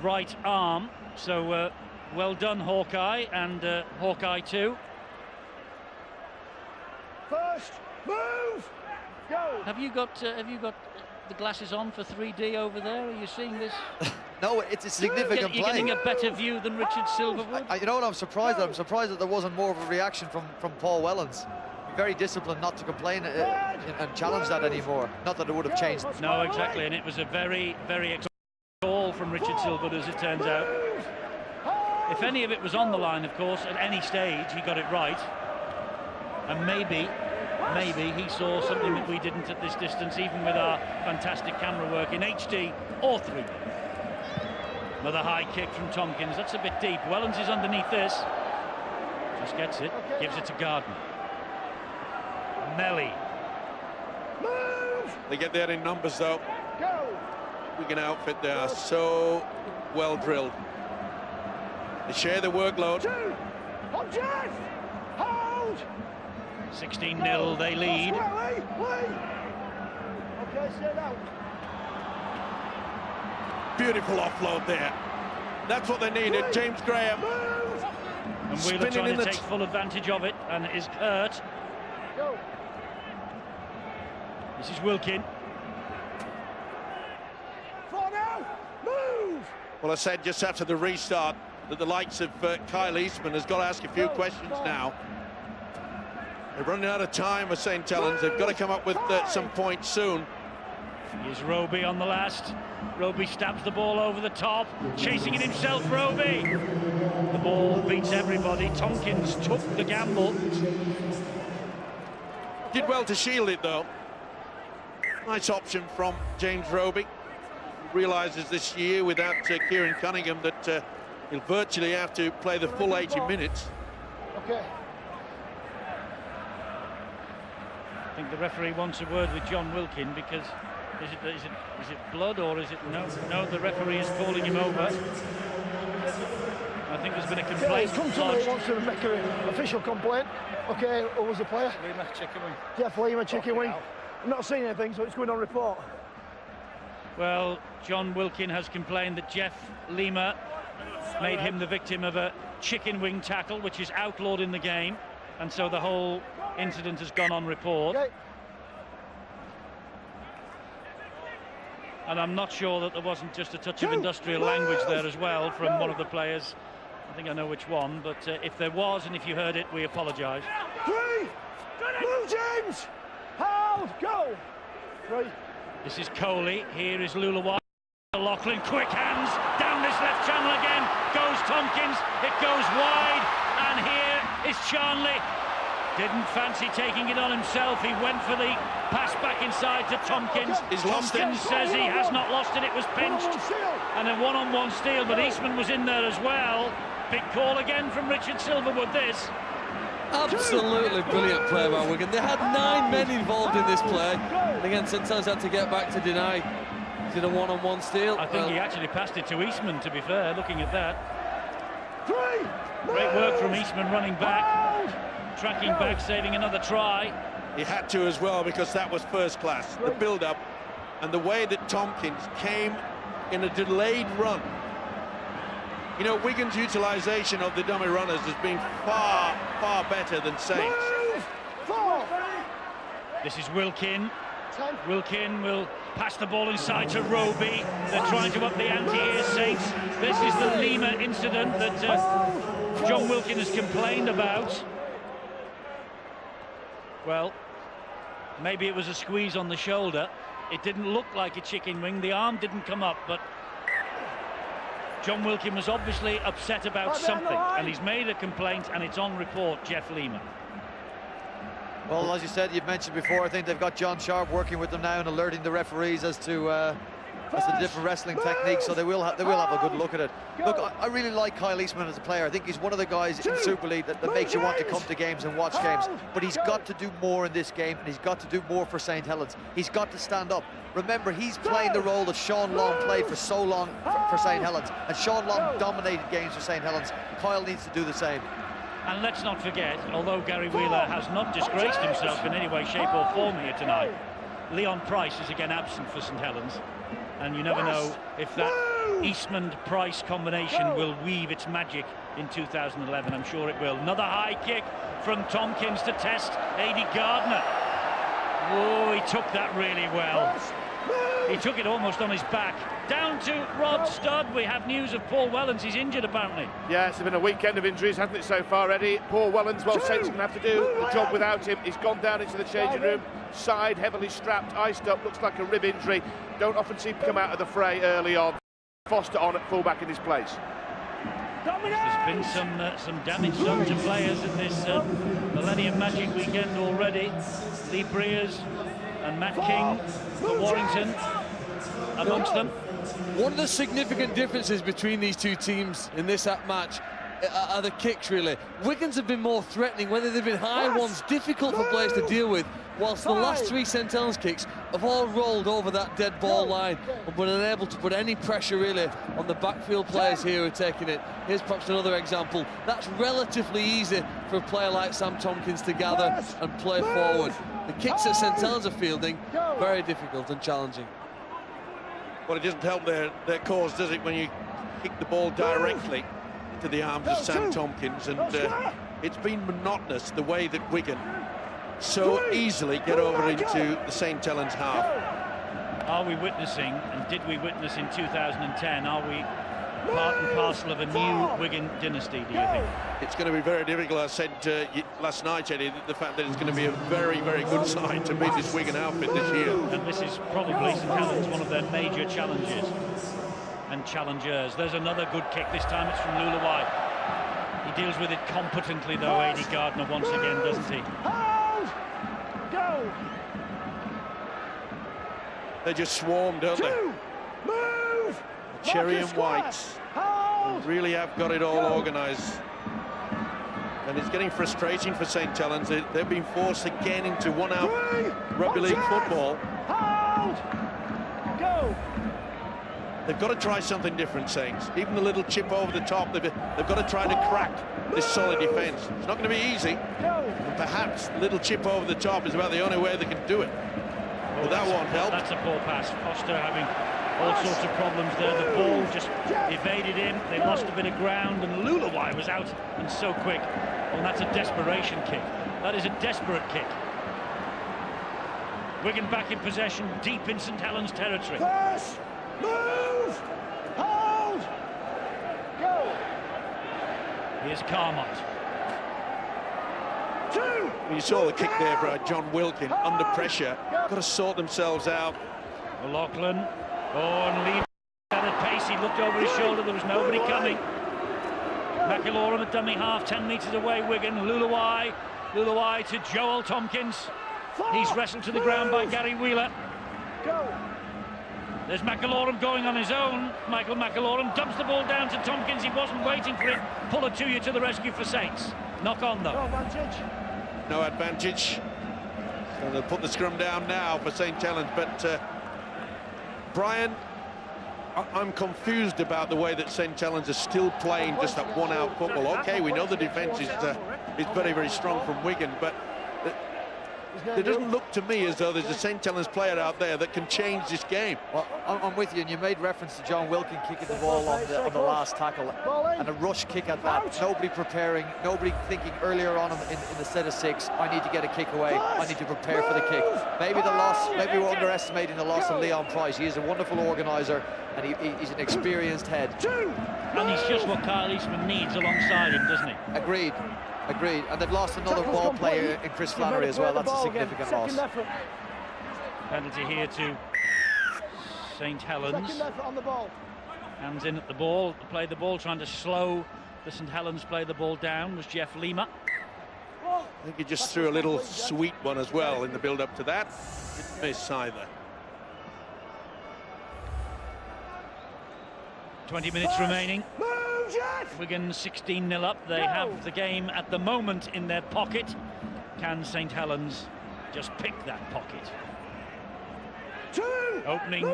[SPEAKER 1] right arm. So well done, Hawkeye, and Hawkeye too.
[SPEAKER 7] First move, go.
[SPEAKER 1] Have you got the glasses on for 3D over there? Are you seeing this?
[SPEAKER 5] No, it's a significant
[SPEAKER 1] You're
[SPEAKER 5] play.
[SPEAKER 1] getting a better view than Richard Silverwood.
[SPEAKER 5] You know what I'm surprised at? I'm surprised that there wasn't more of a reaction from Paul Wellens. Very disciplined not to complain and challenge that anymore. Not that it would have changed.
[SPEAKER 1] No, exactly, and it was a very, very goal from Richard Silverwood, as it turns out. If any of it was on the line, of course, at any stage, he got it right. And maybe he saw something that we didn't at this distance, even with our fantastic camera work in HD or 3. Another high kick from Tompkins. That's a bit deep. Wellens is underneath this. Just gets it. Gives it to Gardner. Melly.
[SPEAKER 2] They get there in numbers, though. Wigan outfit, they are so well drilled. They share the workload.
[SPEAKER 1] 16-0, they lead.
[SPEAKER 2] Beautiful offload there. That's what they needed. James Graham.
[SPEAKER 1] And Wheeler trying to take full advantage of it, and is hurt. This is Wilkin.
[SPEAKER 2] Well, I said just after the restart that the likes of Kyle Eastman has got to ask a few questions now. They're running out of time for St. Helens. They've got to come up with some points soon.
[SPEAKER 1] Here's Roby on the last. Roby stabs the ball over the top, chasing it himself, Roby. The ball beats everybody. Tompkins took the gamble.
[SPEAKER 2] Did well to shield it, though. Nice option from James Roby. Realises this year without Kieran Cunningham that he'll virtually have to play the full 80 minutes.
[SPEAKER 7] Okay.
[SPEAKER 1] I think the referee wants a word with John Wilkin, because is it blood or is it no? The referee is calling him over. I think there's been a complaint.
[SPEAKER 7] He's come to me, he wants to make an official complaint. Okay, who was the player?
[SPEAKER 1] Lima, chicken wing.
[SPEAKER 7] Jeff Lima, chicken wing. I'm not seeing anything, so it's going on report.
[SPEAKER 1] Well, John Wilkin has complained that Jeff Lima made him the victim of a chicken wing tackle, which is outlawed in the game, and so the whole incident has gone on report.
[SPEAKER 7] Okay.
[SPEAKER 1] And I'm not sure that there wasn't just a touch of industrial language there as well from one of the players. I think I know which one, but if there was, and if you heard it, we apologise.
[SPEAKER 7] 3, move, James! Hold, go! 3.
[SPEAKER 1] This is Coley, here is Lula. Lachlan, quick hands, down this left channel again, goes Tompkins, it goes wide, and here is Charnley. Didn't fancy taking it on himself, he went for the pass back inside to Tompkins. Tompkins says he has not lost it, it was pinched, and a one-on-one steal, but Eastman was in there as well. Big call again from Richard Silverwood, this.
[SPEAKER 4] Absolutely brilliant play by Wigan. They had 9 men involved in this play, and again St. Helens had to get back to deny. Did a one-on-one steal.
[SPEAKER 1] I think he actually passed it to Eastman, to be fair, looking at that. Great work from Eastman running back, tracking back, saving another try.
[SPEAKER 2] He had to as well, because that was first class. The build-up and the way that Tompkins came in a delayed run. You know, Wigan's utilisation of the dummy runners has been far, far better than Saints.
[SPEAKER 1] This is Wilkin. Wilkin will pass the ball inside to Roby. They're trying to up the ante here, Saints. This is the Lima incident that John Wilkin has complained about. Well, maybe it was a squeeze on the shoulder. It didn't look like a chicken wing. The arm didn't come up, but John Wilkin was obviously upset about something, and he's made a complaint, and it's on report, Jeff Lima.
[SPEAKER 5] Well, as you said, you've mentioned before, I think they've got John Sharp working with them now and alerting the referees as to the different wrestling techniques, so they will have a good look at it. Look, I really like Kyle Eastman as a player. I think he's one of the guys in Super League that makes you want to come to games and watch games, but he's got to do more in this game, and he's got to do more for St. Helens. He's got to stand up. Remember, he's playing the role that Sean Long played for so long for St. Helens, and Sean Long dominated games for St. Helens. Kyle needs to do the same.
[SPEAKER 1] And let's not forget, although Gary Wheeler has not disgraced himself in any way, shape or form here tonight, Leon Price is again absent for St. Helens, and you never know if that Eastman-Price combination will weave its magic in 2011. I'm sure it will. Another high kick from Tompkins to test A.D. Gardner. Oh, he took that really well. He took it almost on his back. Down to Rod Studd. We have news of Paul Wellens. He's injured, apparently.
[SPEAKER 8] Yeah, it's been a weekend of injuries, hasn't it, so far, Eddie? Paul Wellens, well, Saints going to have to do the job without him. He's gone down into the changing room, side heavily strapped, iced up, looks like a rib injury. Don't often see him come out of the fray early on. Foster on at fullback in his place.
[SPEAKER 1] There's been some damage done to players in this Millennium Magic weekend already. Lee Breers and Matt King for Warrington amongst them.
[SPEAKER 4] One of the significant differences between these two teams in this match are the kicks, really. Wigan's have been more threatening, whether they've been high ones, difficult for players to deal with, whilst the last three St Helens kicks have all rolled over that dead ball line and been unable to put any pressure, really, on the backfield players here who are taking it. Here's perhaps another example. That's relatively easy for a player like Sam Tompkins to gather and play forward. The kicks that St Helens are fielding, very difficult and challenging.
[SPEAKER 2] Well, it doesn't help their cause, does it, when you kick the ball directly to the arms of Sam Tompkins, and it's been monotonous the way that Wigan so easily get over into the St Helens half.
[SPEAKER 1] Are we witnessing, and did we witness in 2010, are we part and parcel of a new Wigan dynasty, do you think?
[SPEAKER 2] It's going to be very difficult. I said last night, Eddie, the fact that it's going to be a very, very good side to beat this Wigan outfit this year.
[SPEAKER 1] And this is probably St Helens one of their major challenges and challengers. There's another good kick, this time it's from Lulawai. He deals with it competently though, A.D. Gardner, once again, doesn't he?
[SPEAKER 7] Go!
[SPEAKER 2] They just swarm, don't they?
[SPEAKER 7] Move!
[SPEAKER 2] Cherry and Whites really have got it all organised. And it's getting frustrating for St Helens. They've been forced again into one-out rugby league football.
[SPEAKER 7] Hold! Go!
[SPEAKER 2] They've got to try something different, Saints. Even the little chip over the top, they've got to try to crack this solid defence. It's not going to be easy. And perhaps the little chip over the top is about the only way they can do it. But that won't help.
[SPEAKER 1] That's a poor pass. Foster having all sorts of problems there. The ball just evaded him. They lost a bit of ground, and Lulawai was out and so quick. Well, that's a desperation kick. That is a desperate kick. Wigan back in possession, deep in St Helens territory.
[SPEAKER 7] Pass! Move! Hold! Go!
[SPEAKER 1] Here's Carmont.
[SPEAKER 7] Two!
[SPEAKER 2] You saw the kick there by John Wilkin under pressure. Got to sort themselves out.
[SPEAKER 1] O'Loughlin. Oh, and Lee at a pace. He looked over his shoulder. There was nobody coming. McIlorum at dummy half, 10 metres away. Wigan. Lulawai to Joel Tompkins. He's wrestled to the ground by Gary Wheeler.
[SPEAKER 7] Go!
[SPEAKER 1] There's McIlorum going on his own. Michael McIlorum dumps the ball down to Tompkins. He wasn't waiting for it. Pull it to you to the rescue for Saints. Knock on though.
[SPEAKER 7] No advantage.
[SPEAKER 2] No advantage. So they'll put the scrum down now for St Helens. But Brian, I'm confused about the way that St Helens are still playing just that one-out football. Okay, we know the defence is very, very strong from Wigan, but it doesn't look to me as though there's a St Helens player out there that can change this game.
[SPEAKER 5] Well, I'm with you, and you made reference to John Wilkin kicking the ball on the last tackle, and a rush kick at that. Nobody preparing, nobody thinking earlier on in the set of six, I need to get a kick away, I need to prepare for the kick. Maybe we're underestimating the loss of Leon Price. He is a wonderful organiser, and he's an experienced head.
[SPEAKER 1] And he's just what Kyle Eastman needs alongside him, doesn't he?
[SPEAKER 5] Agreed. And they've lost another ball player in Chris Flannery as well. That's a significant loss.
[SPEAKER 1] Penalty here to St Helens.
[SPEAKER 7] Second effort on the ball.
[SPEAKER 1] Hands in at the ball, play the ball, trying to slow the St Helens play the ball down was Jeff Lima.
[SPEAKER 2] I think he just threw a little sweet one as well in the build-up to that. Didn't miss either.
[SPEAKER 1] 20 minutes remaining. Wigan 16-0 up. They have the game at the moment in their pocket. Can St Helens just pick that pocket? Opening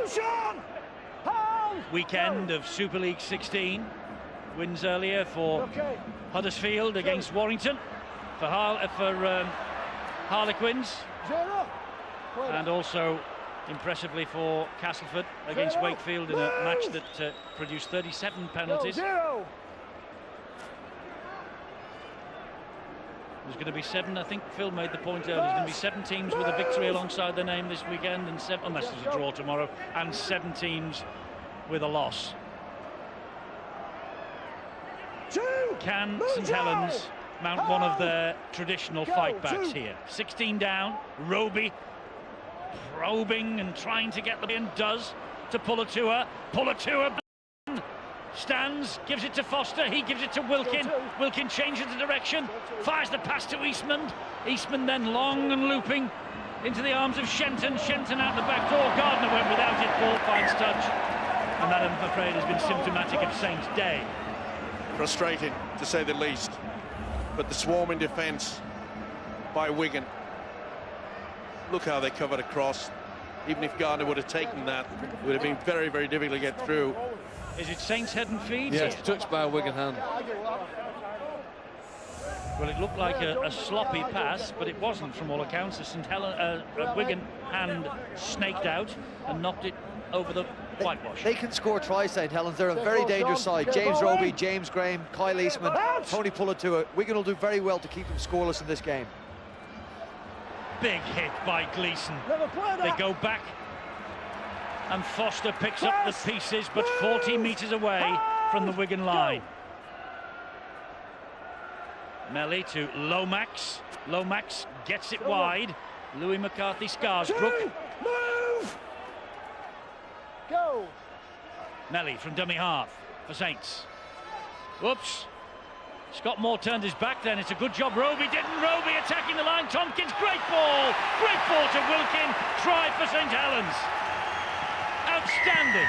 [SPEAKER 1] weekend of Super League 16. Wins earlier for Huddersfield against Warrington. For Harlequins. And also impressively for Castleford against Wakefield in a match that produced 37 penalties. There's going to be 7, I think Phil made the point earlier, there's going to be 7 teams with a victory alongside their name this weekend, and 7, unless there's a draw tomorrow, and 7 teams with a loss. Can St Helens mount one of their traditional fight backs here? 16 down, Roby probing and trying to get them in, does to Pullatua. Stands, gives it to Foster, he gives it to Wilkin. Wilkin changes the direction, fires the pass to Eastman. Eastman then long and looping into the arms of Shenton. Shenton out the back door. Gardner went without it. Ball finds touch. And that, I'm afraid, has been symptomatic of Saints' day.
[SPEAKER 2] Frustrating, to say the least. But the swarm in defence by Wigan. Look how they covered across. Even if Gardner would have taken that, it would have been very, very difficult to get through.
[SPEAKER 1] Is it Saints head and feet?
[SPEAKER 4] Yes, touched by a Wigan hand.
[SPEAKER 1] Well, it looked like a sloppy pass, but it wasn't from all accounts. A Wigan hand snaked out and knocked it over the whitewash.
[SPEAKER 5] They can score tries, St Helens. They're a very dangerous side. James Roby, James Graham, Kyle Eastman, Tony Pullatua. Wigan will do very well to keep them scoreless in this game.
[SPEAKER 1] Big hit by Gleeson. They go back, and Foster picks up the pieces, but 40 metres away from the Wigan line. Melly to Lomax. Lomax gets it wide. Louis McCarthy, Scarsbrook.
[SPEAKER 7] Move! Go!
[SPEAKER 1] Melly from dummy half for Saints. Whoops. Scott Moore turned his back then. It's a good job Roby didn't. Roby attacking the line. Tompkins, great ball. Great ball to Wilkin. Try for St Helens. Outstanding.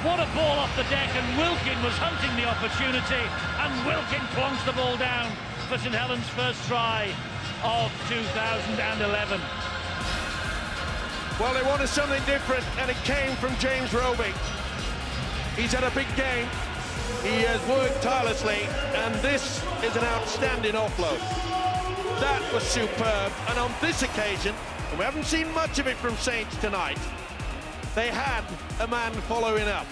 [SPEAKER 1] What a ball off the deck, and Wilkin was hunting the opportunity, and Wilkin plonks the ball down for St Helens' first try of 2011.
[SPEAKER 2] Well, they wanted something different, and it came from James Roby. He's had a big game. He has worked tirelessly, and this is an outstanding offload. That was superb, and on this occasion, and we haven't seen much of it from Saints tonight, they had a man following up.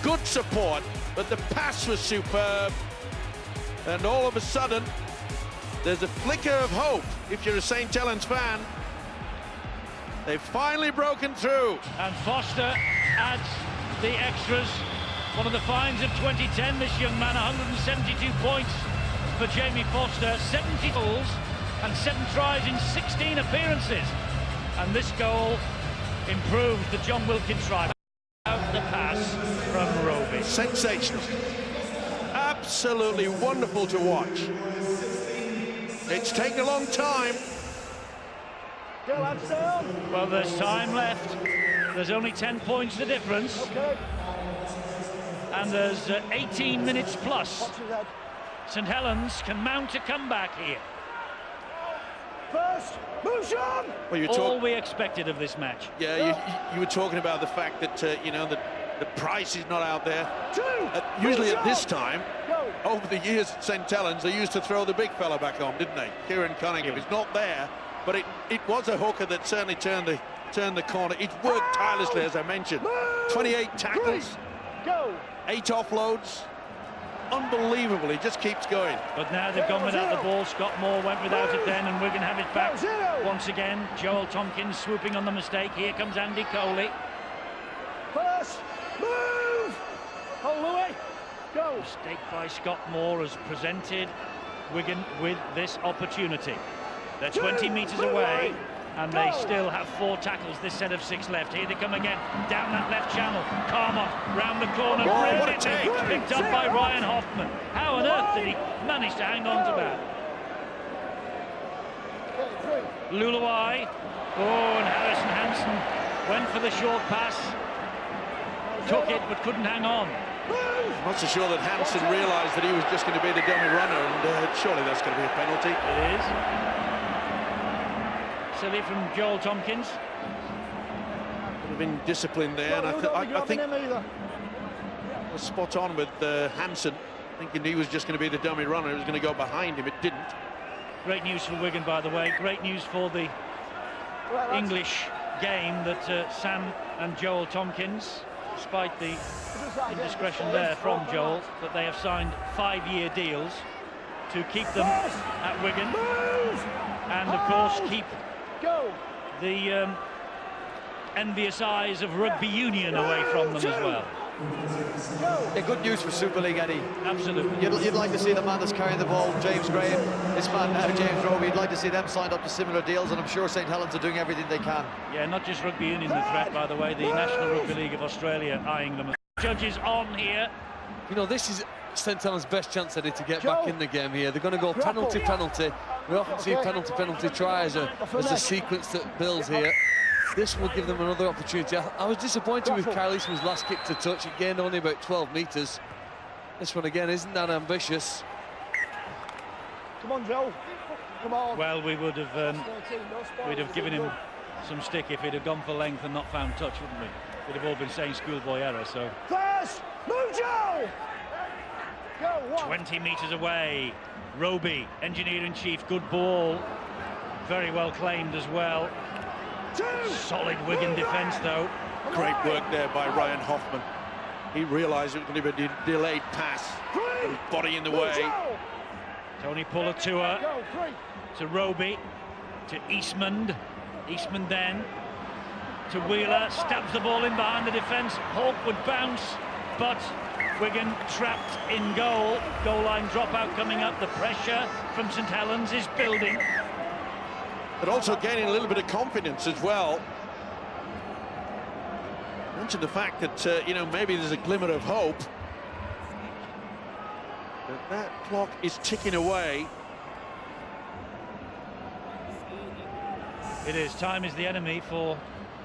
[SPEAKER 2] Good support, but the pass was superb, and all of a sudden, there's a flicker of hope if you're a St Helens fan. They've finally broken through.
[SPEAKER 1] And Foster adds the extras. One of the finds of 2010, this young man, 172 points for Jamie Foster, 70 goals and 7 tries in 16 appearances. And this goal improved the John Wilkin try. Out the pass from Roby.
[SPEAKER 2] Sensational. Absolutely wonderful to watch. It's taken a long time.
[SPEAKER 7] Go, lads, down.
[SPEAKER 1] Well, there's time left. There's only 10 points the difference.
[SPEAKER 7] Okay.
[SPEAKER 1] And there's 18 minutes plus.
[SPEAKER 7] Watch his head.
[SPEAKER 1] St Helens can mount a comeback here.
[SPEAKER 7] First, move, Sean!
[SPEAKER 2] Well, you
[SPEAKER 1] All we expected of this match.
[SPEAKER 2] Yeah, you were talking about the fact that, you know, the price is not out there.
[SPEAKER 7] Two!
[SPEAKER 2] Usually
[SPEAKER 7] move,
[SPEAKER 2] at this
[SPEAKER 7] Sean.
[SPEAKER 2] time,
[SPEAKER 7] Go!
[SPEAKER 2] over the years at St Helens, they used to throw the big fella back on, didn't they? Kieran Cunningham. It's not there, but it was a hooker that certainly turned the corner. It worked tirelessly, as I mentioned. 28 tackles.
[SPEAKER 7] Go!
[SPEAKER 2] 8 offloads. Unbelievable, he just keeps going.
[SPEAKER 1] But now they've gone without the ball. Scott Moore went without it then, and Wigan have it back once again. Joel Tompkins swooping on the mistake. Here comes Andy Coley.
[SPEAKER 7] First, move! Oh, Louis! Go!
[SPEAKER 1] Mistake by Scott Moore has presented Wigan with this opportunity. They're 20 metres away, and they still have 4 tackles, this set of 6 left. Here they come again, down that left channel. Carmot round the corner,
[SPEAKER 2] what a take.
[SPEAKER 1] picked up by Ryan Hoffman. How on earth did he manage to hang on to that? Luluai, and Harrison Hansen went for the short pass, took it but couldn't hang on.
[SPEAKER 2] I'm not so sure that Hansen realised that he was just going to be the dummy runner, and surely that's going to be a penalty.
[SPEAKER 1] It is. Silly from Joel Tompkins.
[SPEAKER 2] Would have been disciplined there, and I think was spot on with Hansen, thinking he was just going to be the dummy runner. He was going to go behind him. It didn't.
[SPEAKER 1] Great news for Wigan, by the way. Great news for the English game that Sam and Joel Tompkins, despite the indiscretion there from Joel, that they have signed 5-year deals to keep them at Wigan, and of course keep the envious eyes of rugby union away from them as well.
[SPEAKER 5] Yeah, good news for Super League, Eddie.
[SPEAKER 1] Absolutely.
[SPEAKER 5] You'd like to see the man that's carrying the ball, James Graham, this man now, James Roby. You'd like to see them signed up to similar deals, and I'm sure St Helens are doing everything they can.
[SPEAKER 1] Yeah, not just rugby union the threat, by the way. The National Rugby League of Australia eyeing them. Judges on here.
[SPEAKER 4] You know, this is St Helens' best chance, Eddie, to get back in the game here. They're going to go penalty, penalty. We often see penalty try as a sequence that builds here. This will give them another opportunity. I was disappointed with Kyle Eastman's last kick to touch. It gained only about 12 metres. This one, again, isn't that ambitious.
[SPEAKER 7] Come on, Joe. Come on.
[SPEAKER 1] Well, we'd have given him some stick if he'd have gone for length and not found touch, wouldn't we? We'd have all been saying schoolboy error, so...
[SPEAKER 7] First, move, Joe! Go,
[SPEAKER 1] 20 metres away. Roby, engineer-in-chief, good ball. Very well claimed as well. Solid Wigan defence, though.
[SPEAKER 2] Great work there by Ryan Hoffman. He realised it was going to be a delayed pass. His body in the way.
[SPEAKER 1] Tony Pulatua to Roby, to Eastman. Eastman then to Wheeler, stabs the ball in behind the defence. Hawke would bounce, but Wigan trapped in goal. Goal line dropout coming up. The pressure from St Helens is building.
[SPEAKER 2] But also gaining a little bit of confidence as well. Mentioned the fact that, you know, maybe there's a glimmer of hope. But that clock is ticking away.
[SPEAKER 1] It is. Time is the enemy for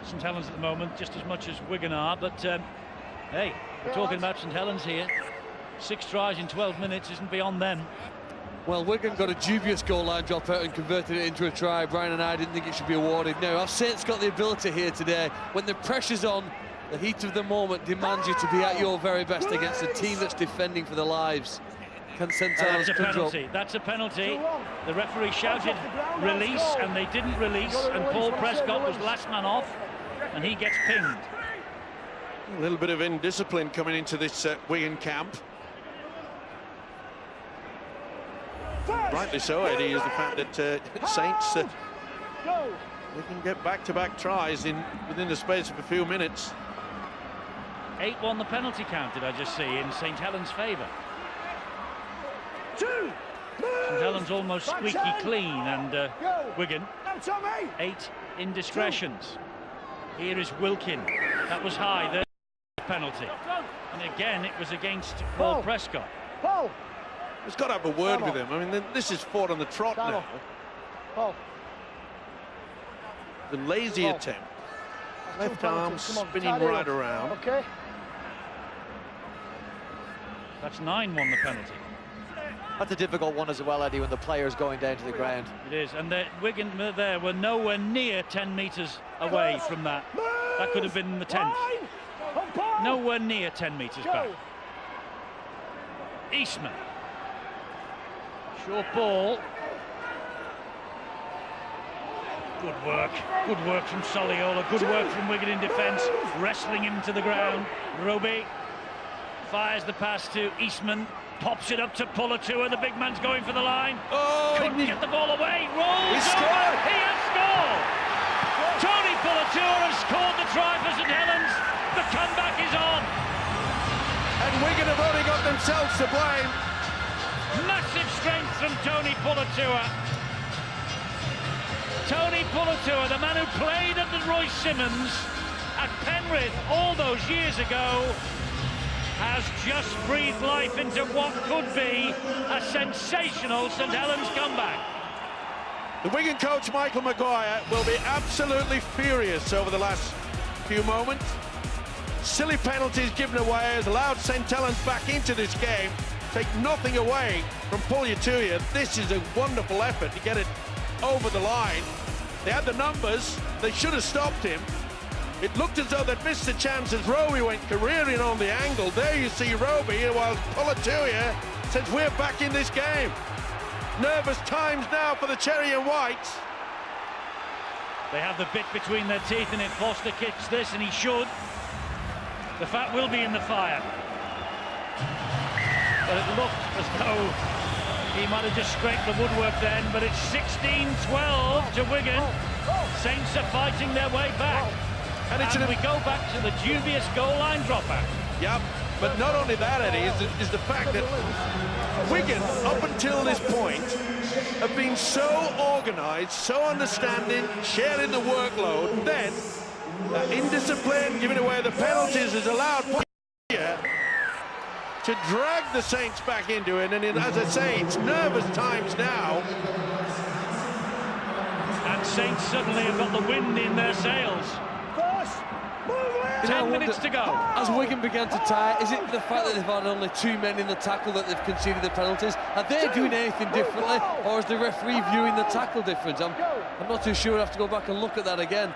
[SPEAKER 1] St Helens at the moment, just as much as Wigan are. But, hey, we're talking about St Helens here. 6 tries in 12 minutes isn't beyond them.
[SPEAKER 4] Well, Wigan got a dubious goal line dropout and converted it into a try. Brian and I didn't think it should be awarded. Now, our Saints got the ability here today. When the pressure's on, the heat of the moment demands you to be at your very best against a team that's defending for their lives. Can St Helens
[SPEAKER 1] That's a penalty. That's a penalty. The referee shouted release, and they didn't release, and Paul Prescott was last man off, and he gets pinged.
[SPEAKER 2] A little bit of indiscipline coming into this Wigan camp. Rightly so, Eddie, is the fact that Saints they can get back-to-back tries within the space of a few minutes.
[SPEAKER 1] 8-1 the penalty count, did I just see, in St Helens' favour. St Helens almost squeaky clean, and Wigan 8 indiscretions. Here is Wilkin. That was high, the penalty. And again, it was against Paul Prescott.
[SPEAKER 2] He's got to have a word with him. I mean, this is fought on the trot now. The lazy attempt. Left arm spinning right around.
[SPEAKER 7] Okay.
[SPEAKER 1] That's 9-1 the penalty.
[SPEAKER 5] That's a difficult one as well, Eddie, when the player's going down to the ground.
[SPEAKER 1] It is, and Wigan there were nowhere near 10 metres away from that. That could have been the 10th. Nowhere near 10 metres back. Eastman. Short ball. Good work from Soliola, good work from Wigan in defence, wrestling him to the ground. Roby fires the pass to Eastman, pops it up to Pulatua, the big man's going for the line. Couldn't get the ball away, rolls over, he has scored! Tony Pulatua has scored the try for St Helens, the comeback is on!
[SPEAKER 2] And Wigan have only got themselves to blame.
[SPEAKER 1] Massive strength from Tony Pulatua. Tony Pulatua, the man who played under Roy Simmons at Penrith all those years ago, has just breathed life into what could be a sensational St Helens comeback.
[SPEAKER 2] The Wigan coach, Michael Maguire, will be absolutely furious over the last few moments. Silly penalties given away has allowed St Helens back into this game. Take nothing away from Pulatua. This is a wonderful effort to get it over the line. They had the numbers, they should have stopped him. It looked as though they'd missed the chance as Roby went careering on the angle. There you see Roby, while Pulatua says we're back in this game. Nervous times now for the Cherry and Whites.
[SPEAKER 1] They have the bit between their teeth, and if Foster kicks this, and he should, the fat will be in the fire. But it looked as though he might have just scraped the woodwork then, but it's 16-12 to Wigan. Saints are fighting their way back. And we go back to the dubious goal line dropout.
[SPEAKER 2] Yep, but not only that, Eddie, is the fact that Wigan, up until this point, have been so organised, so understanding, sharing the workload, and then indiscipline, giving away the penalties has allowed to drag the Saints back into it, and as I say, it's nervous times now.
[SPEAKER 1] And Saints suddenly have got the wind in their sails. 10 minutes to go.
[SPEAKER 4] As Wigan began to tie, is it the fact that they've had only 2 men in the tackle that they've conceded the penalties? Are they doing anything differently, or is the referee viewing the tackle difference? I'm not too sure. I have to go back and look at that again.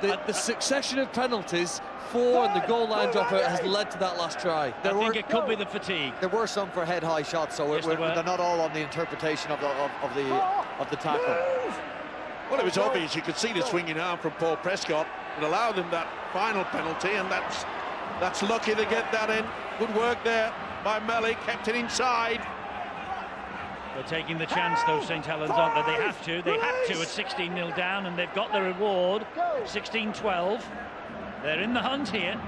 [SPEAKER 4] The succession of penalties, 4 and the goal line dropout has led to that last try.
[SPEAKER 1] I think it could be the fatigue.
[SPEAKER 5] There were some for head-high shots, so
[SPEAKER 1] Yes,
[SPEAKER 5] they're not all on the interpretation of the tackle.
[SPEAKER 2] Well, it was obvious. You could see the swinging arm from Paul Prescott. It allowed them that final penalty, and that's lucky to get that in. Good work there by Melly, kept it inside.
[SPEAKER 1] They're taking the chance, though, St Helens, aren't they? They have to at 16-0 down, and they've got the reward. 16-12. They're in the hunt here.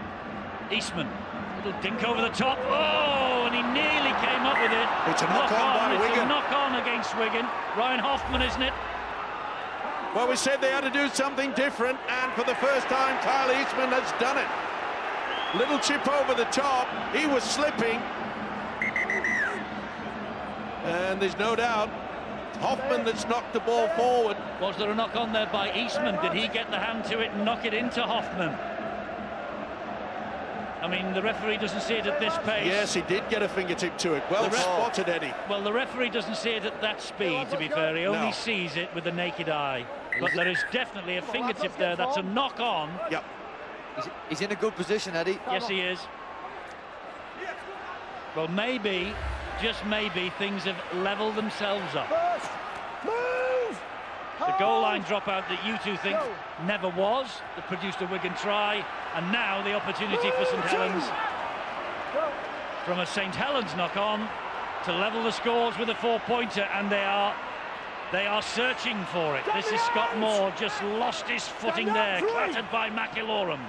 [SPEAKER 1] Eastman, little dink over the top. Oh, and he nearly came up with it.
[SPEAKER 2] It's a knock-on by Wigan.
[SPEAKER 1] It's a knock-on against Wigan. Ryan Hoffman, isn't it?
[SPEAKER 2] Well, we said they had to do something different, and for the first time, Kyle Eastman has done it. Little chip over the top. He was slipping. And there's no doubt Hoffman that's knocked the ball forward.
[SPEAKER 1] Was there a knock on there by Eastman? Did he get the hand to it and knock it into Hoffman? I mean, the referee doesn't see it at this pace.
[SPEAKER 2] Yes, he did get a fingertip to it. Well spotted, Eddie.
[SPEAKER 1] Well, the referee doesn't see it at that speed, to be fair. He only sees it with the naked eye. But there is definitely a fingertip there. That's a knock on.
[SPEAKER 2] Yep.
[SPEAKER 5] He's in a good position, Eddie.
[SPEAKER 1] Yes, he is. Well, maybe, just maybe, things have levelled themselves up. The goal line dropout that you two think never was, that produced a Wigan try, and now the opportunity for St Helens, from a St Helens knock-on, to level the scores with a 4-pointer, and they are searching for it. This is Scott Moore, just lost his footing there, clattered by McIlorum.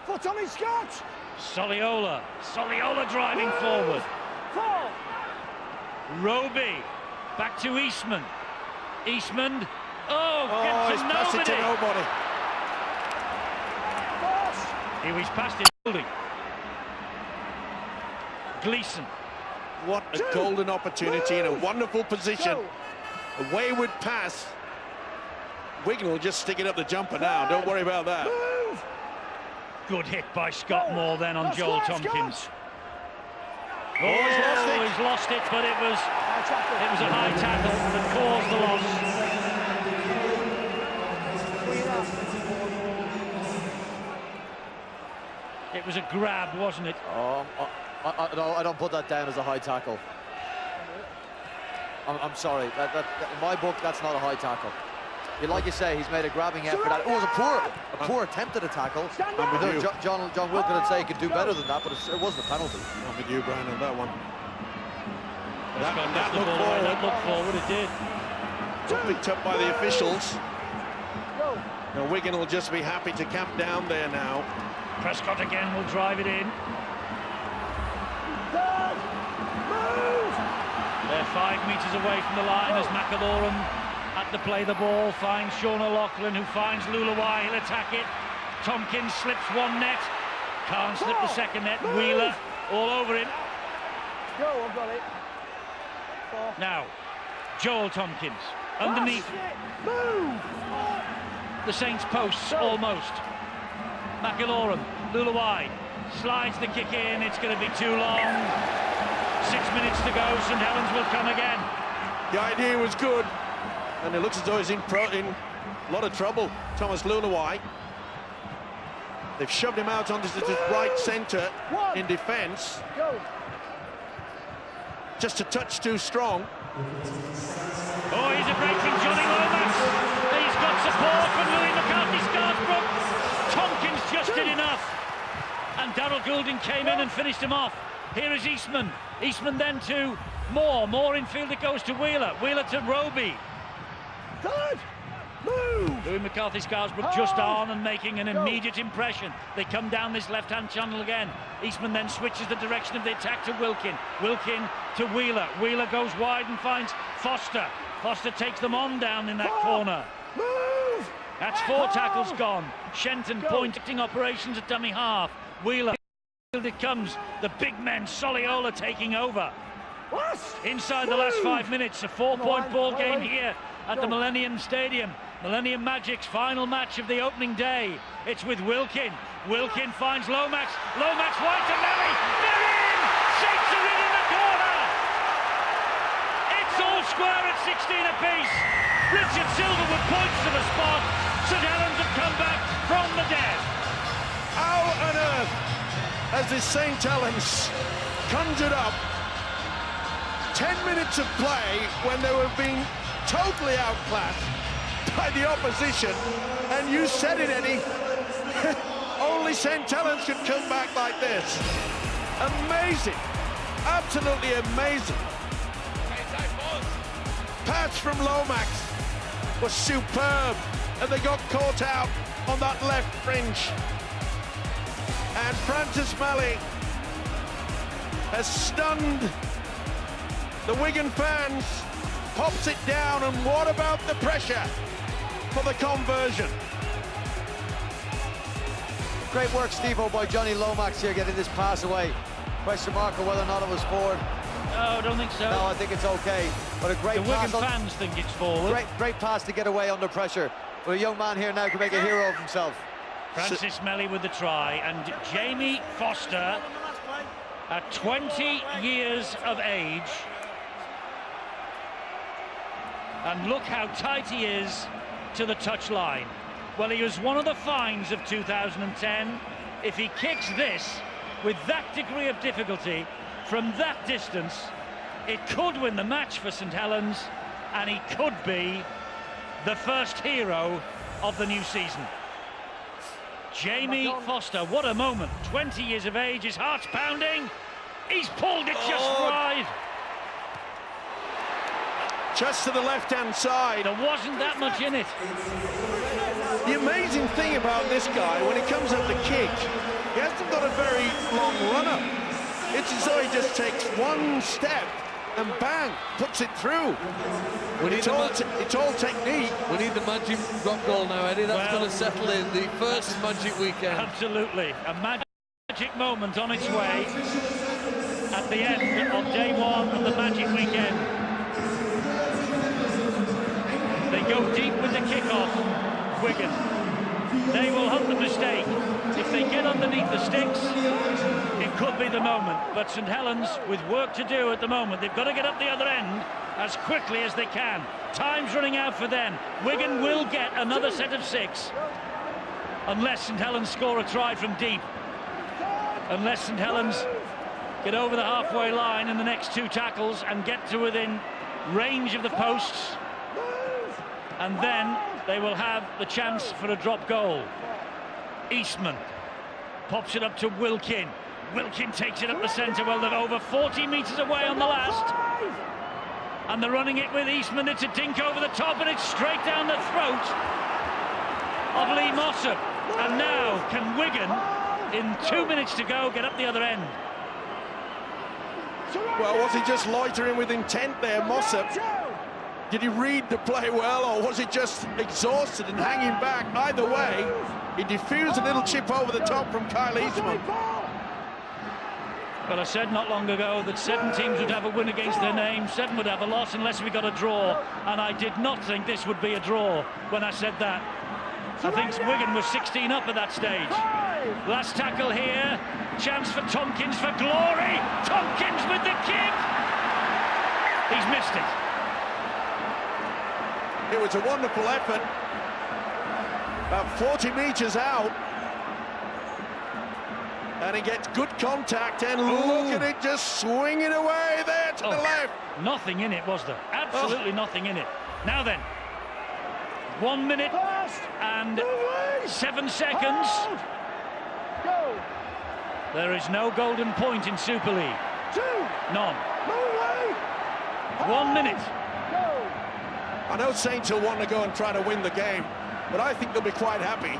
[SPEAKER 7] Foot on his Scott.
[SPEAKER 1] Soliola driving forward. Roby, back to Eastman. Eastman,
[SPEAKER 2] he's passed it to nobody.
[SPEAKER 1] He was past his building. Gleeson.
[SPEAKER 2] What a golden opportunity in a wonderful position. A wayward pass. Wigan will just stick it up the jumper now. Don't worry about that.
[SPEAKER 1] Good hit by Scott Moore then on Joel Tompkins.
[SPEAKER 2] He's
[SPEAKER 1] lost it, but it was a high tackle that caused the loss. It was a grab, wasn't it?
[SPEAKER 5] I don't put that down as a high tackle. I'm sorry. In my book, that's not a high tackle. Like you say, he's made a grabbing effort. It was a poor attempt at a tackle. John Wilkin would say he could do better than that, but it wasn't a penalty.
[SPEAKER 2] I'm with you, Brian, on that one.
[SPEAKER 1] That looked forward, it did.
[SPEAKER 2] Picked up by the officials. Now Wigan will just be happy to camp down there now.
[SPEAKER 1] Prescott again will drive it in. They're 5 metres away from the line as McIlorum at the play the ball, finds Sean O'Loughlin, who finds Lulawai. He'll attack it. Tompkins slips one net, can't slip the second net. Wheeler all over him.
[SPEAKER 7] I've got it.
[SPEAKER 1] Now, Joel Tompkins underneath the Saints' posts almost. McIlorum, Lulawai slides the kick in. It's going to be too long. 6 minutes to go. St Helens will come again.
[SPEAKER 2] The idea was good, and it looks as though he's in a lot of trouble. Thomas Lulawai. They've shoved him out onto the right centre in defence. Just a touch too strong.
[SPEAKER 1] Oh, he's a break from Johnny Lomax. He's got support from Louis McCarthy-Scarsbrook. Tompkins just did enough. And Darryl Goulding came in and finished him off. Here is Eastman. Eastman then to Moore. Moore in field, it goes to Wheeler. Wheeler to Roby.
[SPEAKER 7] Good. Move.
[SPEAKER 1] Louis McCarthy-Scarsbrook just on and making an immediate impression. They come down this left-hand channel again. Eastman then switches the direction of the attack to Wilkin. Wilkin to Wheeler. Wheeler goes wide and finds Foster. Foster takes them on down in that corner.
[SPEAKER 7] Move.
[SPEAKER 1] That's 4 tackles gone. Shenton pointing operations at dummy half. Wheeler midfield it comes. The big men, Soliola taking over. Inside the last 5 minutes, a 4-point ball game here at the Millennium Stadium. Millennium Magic's final match of the opening day. It's with Wilkin. Wilkin finds Lomax. Lomax wide to Melly. They're in! Saints are in the corner! It's all square at 16 apiece. Richard Silverwood points to the spot. St Helens have come back from the dead.
[SPEAKER 2] How on earth has this St Helens conjured up 10 minutes of play when they were being totally outclassed by the opposition? And you said it, Eddie. Only St Helens could come back like this. Amazing. Absolutely amazing. Pass from Lomax was superb, and they got caught out on that left fringe. And Francis Malley has stunned the Wigan fans, pops it down, and what about the pressure for the conversion?
[SPEAKER 5] Great work, Steve-O, by Johnny Lomax here, getting this pass away. Question mark on whether or not it was forward.
[SPEAKER 1] No, I don't think so.
[SPEAKER 5] No, I think it's okay. But a great
[SPEAKER 1] the Wigan
[SPEAKER 5] pass.
[SPEAKER 1] fans think it's forward.
[SPEAKER 5] Great pass to get away under pressure. But a young man here now can make a hero of himself.
[SPEAKER 1] Francis Melly with the try, and Jamie Foster, at 20 years of age. And look how tight he is to the touchline. Well, he was one of the finds of 2010. If he kicks this with that degree of difficulty from that distance, it could win the match for St Helens, and he could be the first hero of the new season. Jamie Foster, what a moment. 20 years of age, his heart's pounding. He's pulled it just wide.
[SPEAKER 2] Just to the left-hand side.
[SPEAKER 1] There wasn't that much in it.
[SPEAKER 2] The amazing thing about this guy, when he comes up the kick, he hasn't got a very long run-up. It's as though he just takes one step and bang, puts it through. It's all technique.
[SPEAKER 4] We need the magic drop goal now, Eddie. That's going to settle in the first magic weekend.
[SPEAKER 1] Absolutely. A magic moment on its way at the end of day one of the magic weekend. They go deep with the kick-off, Wigan. They will hunt the mistake. If they get underneath the sticks, it could be the moment. But St Helens, with work to do at the moment, they've got to get up the other end as quickly as they can. Time's running out for them. Wigan will get another set of 6, unless St Helens score a try from deep. Unless St Helens get over the halfway line in the next 2 tackles and get to within range of the posts. And then they will have the chance for a drop goal. Eastman pops it up to Wilkin. Wilkin takes it up the centre. Well, they're over 40 metres away on the last. And they're running it with Eastman. It's a dink over the top, and it's straight down the throat of Lee Mossop. And now, can Wigan, in 2 minutes to go, get up the other end?
[SPEAKER 2] Well, was he just loitering with intent there, Mossop? Did he read the play well, or was he just exhausted and hanging back? Either way, he diffused a little chip over the top from Kyle Eastman.
[SPEAKER 1] Well, I said not long ago that 7 teams would have a win against their name, 7 would have a loss unless we got a draw, and I did not think this would be a draw when I said that. I think Wigan was 16 up at that stage. Last tackle here, chance for Tompkins for glory. Tompkins with the kick. He's missed it.
[SPEAKER 2] It was a wonderful effort. About 40 metres out. And he gets good contact, and look at it just swinging away there to the left.
[SPEAKER 1] Nothing in it, was there? Absolutely nothing in it. Now then, 1 minute and 7 seconds. There is no golden point in Super League. None. 1 minute.
[SPEAKER 2] I know Saints will want to go and try to win the game, but I think they'll be quite happy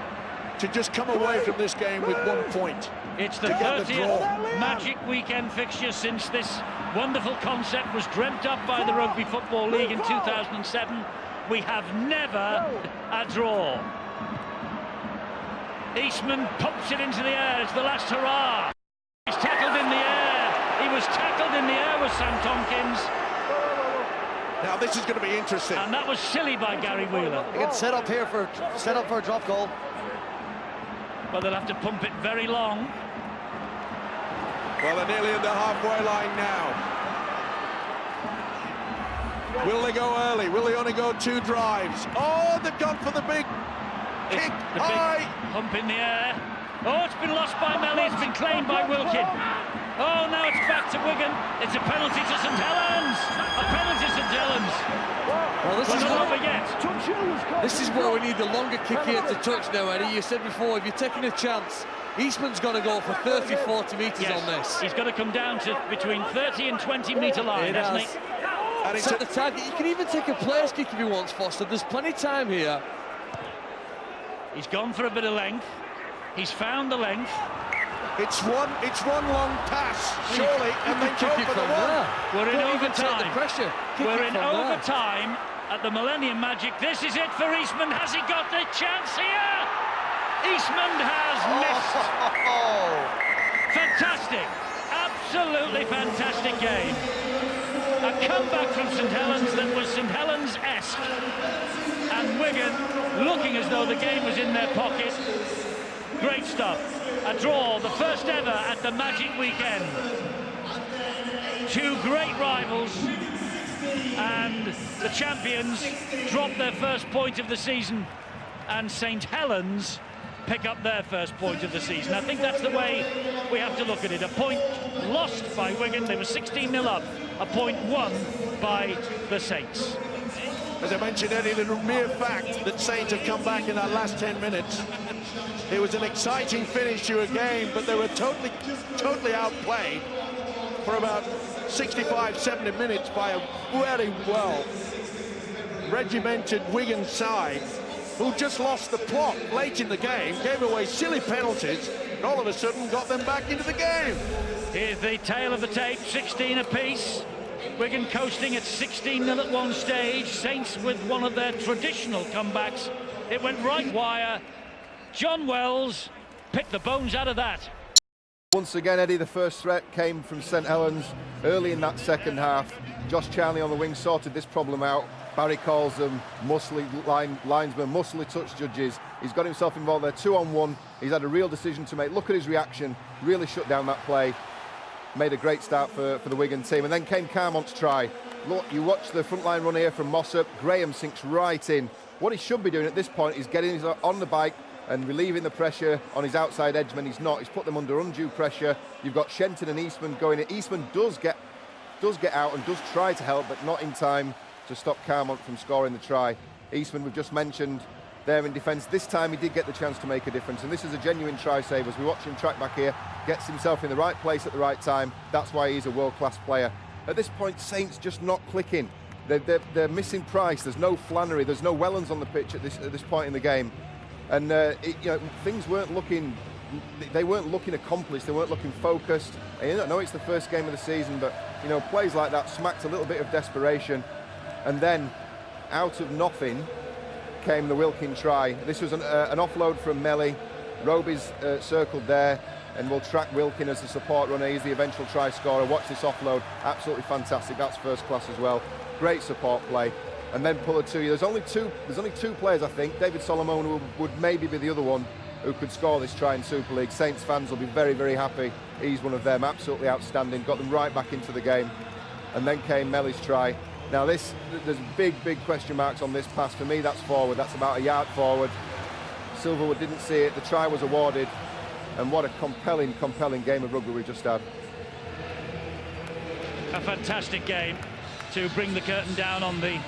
[SPEAKER 2] to just come away from this game with 1 point.
[SPEAKER 1] It's the 30th Magic Weekend fixture since this wonderful concept was dreamt up by the Rugby Football League in 2007. We have never a draw. Eastman pumps it into the air. It's the last hurrah. It's tackled in the air was Sam Tompkins.
[SPEAKER 2] Now this is going to be interesting.
[SPEAKER 1] And that was silly by Gary Wheeler.
[SPEAKER 5] They can set up here for a drop goal.
[SPEAKER 1] Well, they'll have to pump it very long.
[SPEAKER 2] Well, they're nearly at the halfway line now. Will they go early? Will they only go 2 drives? Oh, they've gone for the big kick.
[SPEAKER 1] The big pump in the air. Oh, it's been lost by Melly. It's been claimed by Wilkin. Oh, now it's back to Wigan. It's a penalty to St Helens. A penalty to St Helens.
[SPEAKER 4] Well, this is where we need the longer kick here to touch now, Eddie. You said before, if you're taking a chance, Eastman's got to go for 30, 40 metres on this.
[SPEAKER 1] He's got to come down to between 30 and 20 metre line, hasn't he?
[SPEAKER 2] And
[SPEAKER 4] Set the target. You can even take a place kick if he wants, Foster. There's plenty of time here.
[SPEAKER 1] He's gone for a bit of length. He's found the length.
[SPEAKER 2] It's one long pass, surely, and then go for the one.
[SPEAKER 1] We're in overtime. We're in
[SPEAKER 4] overtime
[SPEAKER 1] overtime at the Millennium Magic. This is it for Eastman. Has he got the chance here? Eastman has missed. Fantastic. Absolutely fantastic game. A comeback from St Helens that was St Helens-esque. And Wigan looking as though the game was in their pocket. Great stuff. A draw, the first ever at the Magic weekend. 2 great rivals, and the champions drop their first point of the season, and St Helens pick up their first point of the season. I think that's the way we have to look at it. A point lost by Wigan, they were 16-0 up. A point won by the Saints.
[SPEAKER 2] As I mentioned, Eddie, the mere fact that Saints have come back in that last 10 minutes, it was an exciting finish to a game, but they were totally outplayed for about 65, 70 minutes by a very well regimented Wigan side who just lost the plot late in the game, gave away silly penalties, and all of a sudden got them back into the game.
[SPEAKER 1] Here's the tail of the tape, 16 apiece. Wigan coasting at 16-0 at one stage. Saints with one of their traditional comebacks. It went right wire. John Wells picked the bones out of that.
[SPEAKER 6] Once again, Eddie, the first threat came from St Helens early in that second half. Josh Charnley on the wing sorted this problem out. Barry calls them muscly linesmen, muscly touch judges. He's got himself involved there, 2-on-1. He's had a real decision to make. Look at his reaction, really shut down that play. Made a great start for the Wigan team. And then came Carmont's try. Look, you watch the front line run here from Mossop. Graham sinks right in. What he should be doing at this point is getting on the bike and relieving the pressure on his outside edgemen. He's not. He's put them under undue pressure. You've got Shenton and Eastman going in. Eastman does get out and does try to help, but not in time to stop Carmont from scoring the try. Eastman, we've just mentioned, there in defence. This time he did get the chance to make a difference, and this is a genuine try save. As we watch him track back here, gets himself in the right place at the right time. That's why he's a world-class player. At this point, Saints just not clicking. They're missing Price. There's no Flannery. There's no Wellens on the pitch at this point in the game. And things weren't looking. They weren't looking accomplished. They weren't looking focused. And I know it's the first game of the season, but plays like that smacked a little bit of desperation. And then, out of nothing, came the Wilkin try. This was an offload from Melly. Roby's circled there, and we'll track Wilkin as the support runner. He's the eventual try scorer. Watch this offload, absolutely fantastic. That's first class as well. Great support play. And then Puller to you. There's only two players, I think. David Solomon would maybe be the other one who could score this try in Super League. Saints fans will be very, very happy. He's one of them. Absolutely outstanding. Got them right back into the game. And then came Melly's try. Now there's big question marks on this pass. For me, that's forward. That's about a yard forward. Silverwood didn't see it. The try was awarded. And what a compelling game of rugby we just had.
[SPEAKER 1] A fantastic game to bring the curtain down on the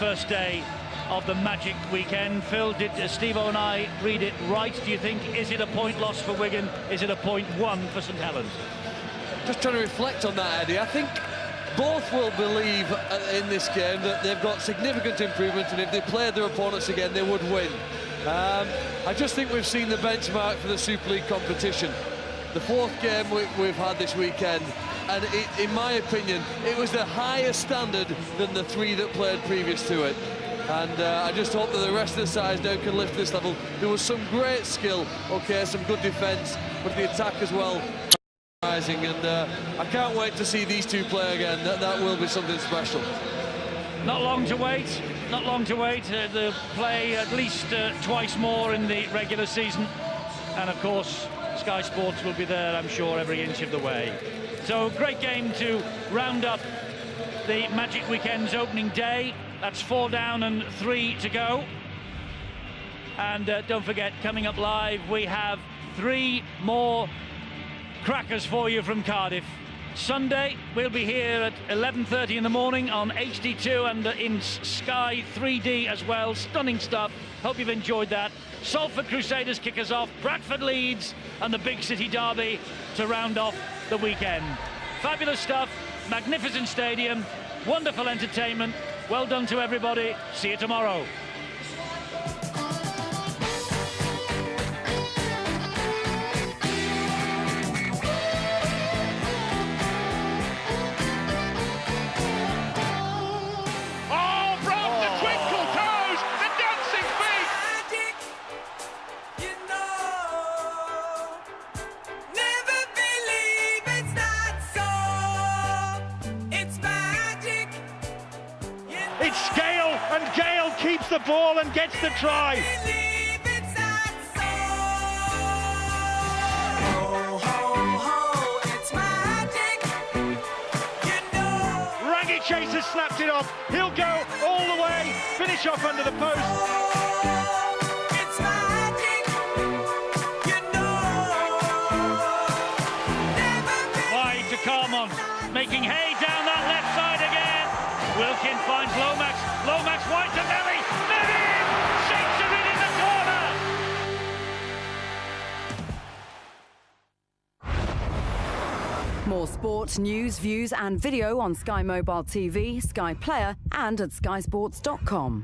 [SPEAKER 1] first day of the Magic weekend. Phil, did Steve-O and I read it right? Do you think, is it a point loss for Wigan? Is it a point won for St Helens?
[SPEAKER 4] Just trying to reflect on that, Eddie. I think both will believe in this game that they've got significant improvement, and if they played their opponents again, they would win. I just think we've seen the benchmark for the Super League competition. The fourth game we've had this weekend, and in my opinion, it was a higher standard than the three that played previous to it. And I just hope that the rest of the sides now can lift this level. There was some great skill, okay, some good defence, but the attack as well. mesmerising, and I can't wait to see these two play again. That will be something special.
[SPEAKER 1] Not long to wait. Not long to wait. They'll play at least twice more in the regular season. And of course, Sky Sports will be there, I'm sure, every inch of the way. So, great game to round up the Magic Weekend's opening day. That's 4 down and 3 to go. And don't forget, coming up live, we have 3 more crackers for you from Cardiff. Sunday, we'll be here at 11:30 in the morning on HD2 and in Sky 3D as well. Stunning stuff. Hope you've enjoyed that. Salford Crusaders kick us off, Bradford Leeds, and the big city derby to round off the weekend. Fabulous stuff, magnificent stadium, wonderful entertainment. Well done to everybody. See you tomorrow. It's Gale, and Gale keeps the ball and gets the try. Raggy Chaser slapped it off. He'll go all the way, finish off under the post. Wide to Carmon, making hay down that left side again. Wilkin finds Lomax. Lomax wide to Nelly. Nelly shakes her in the corner.
[SPEAKER 9] More sport, news, views and video on Sky Mobile TV, Sky Player and at skysports.com.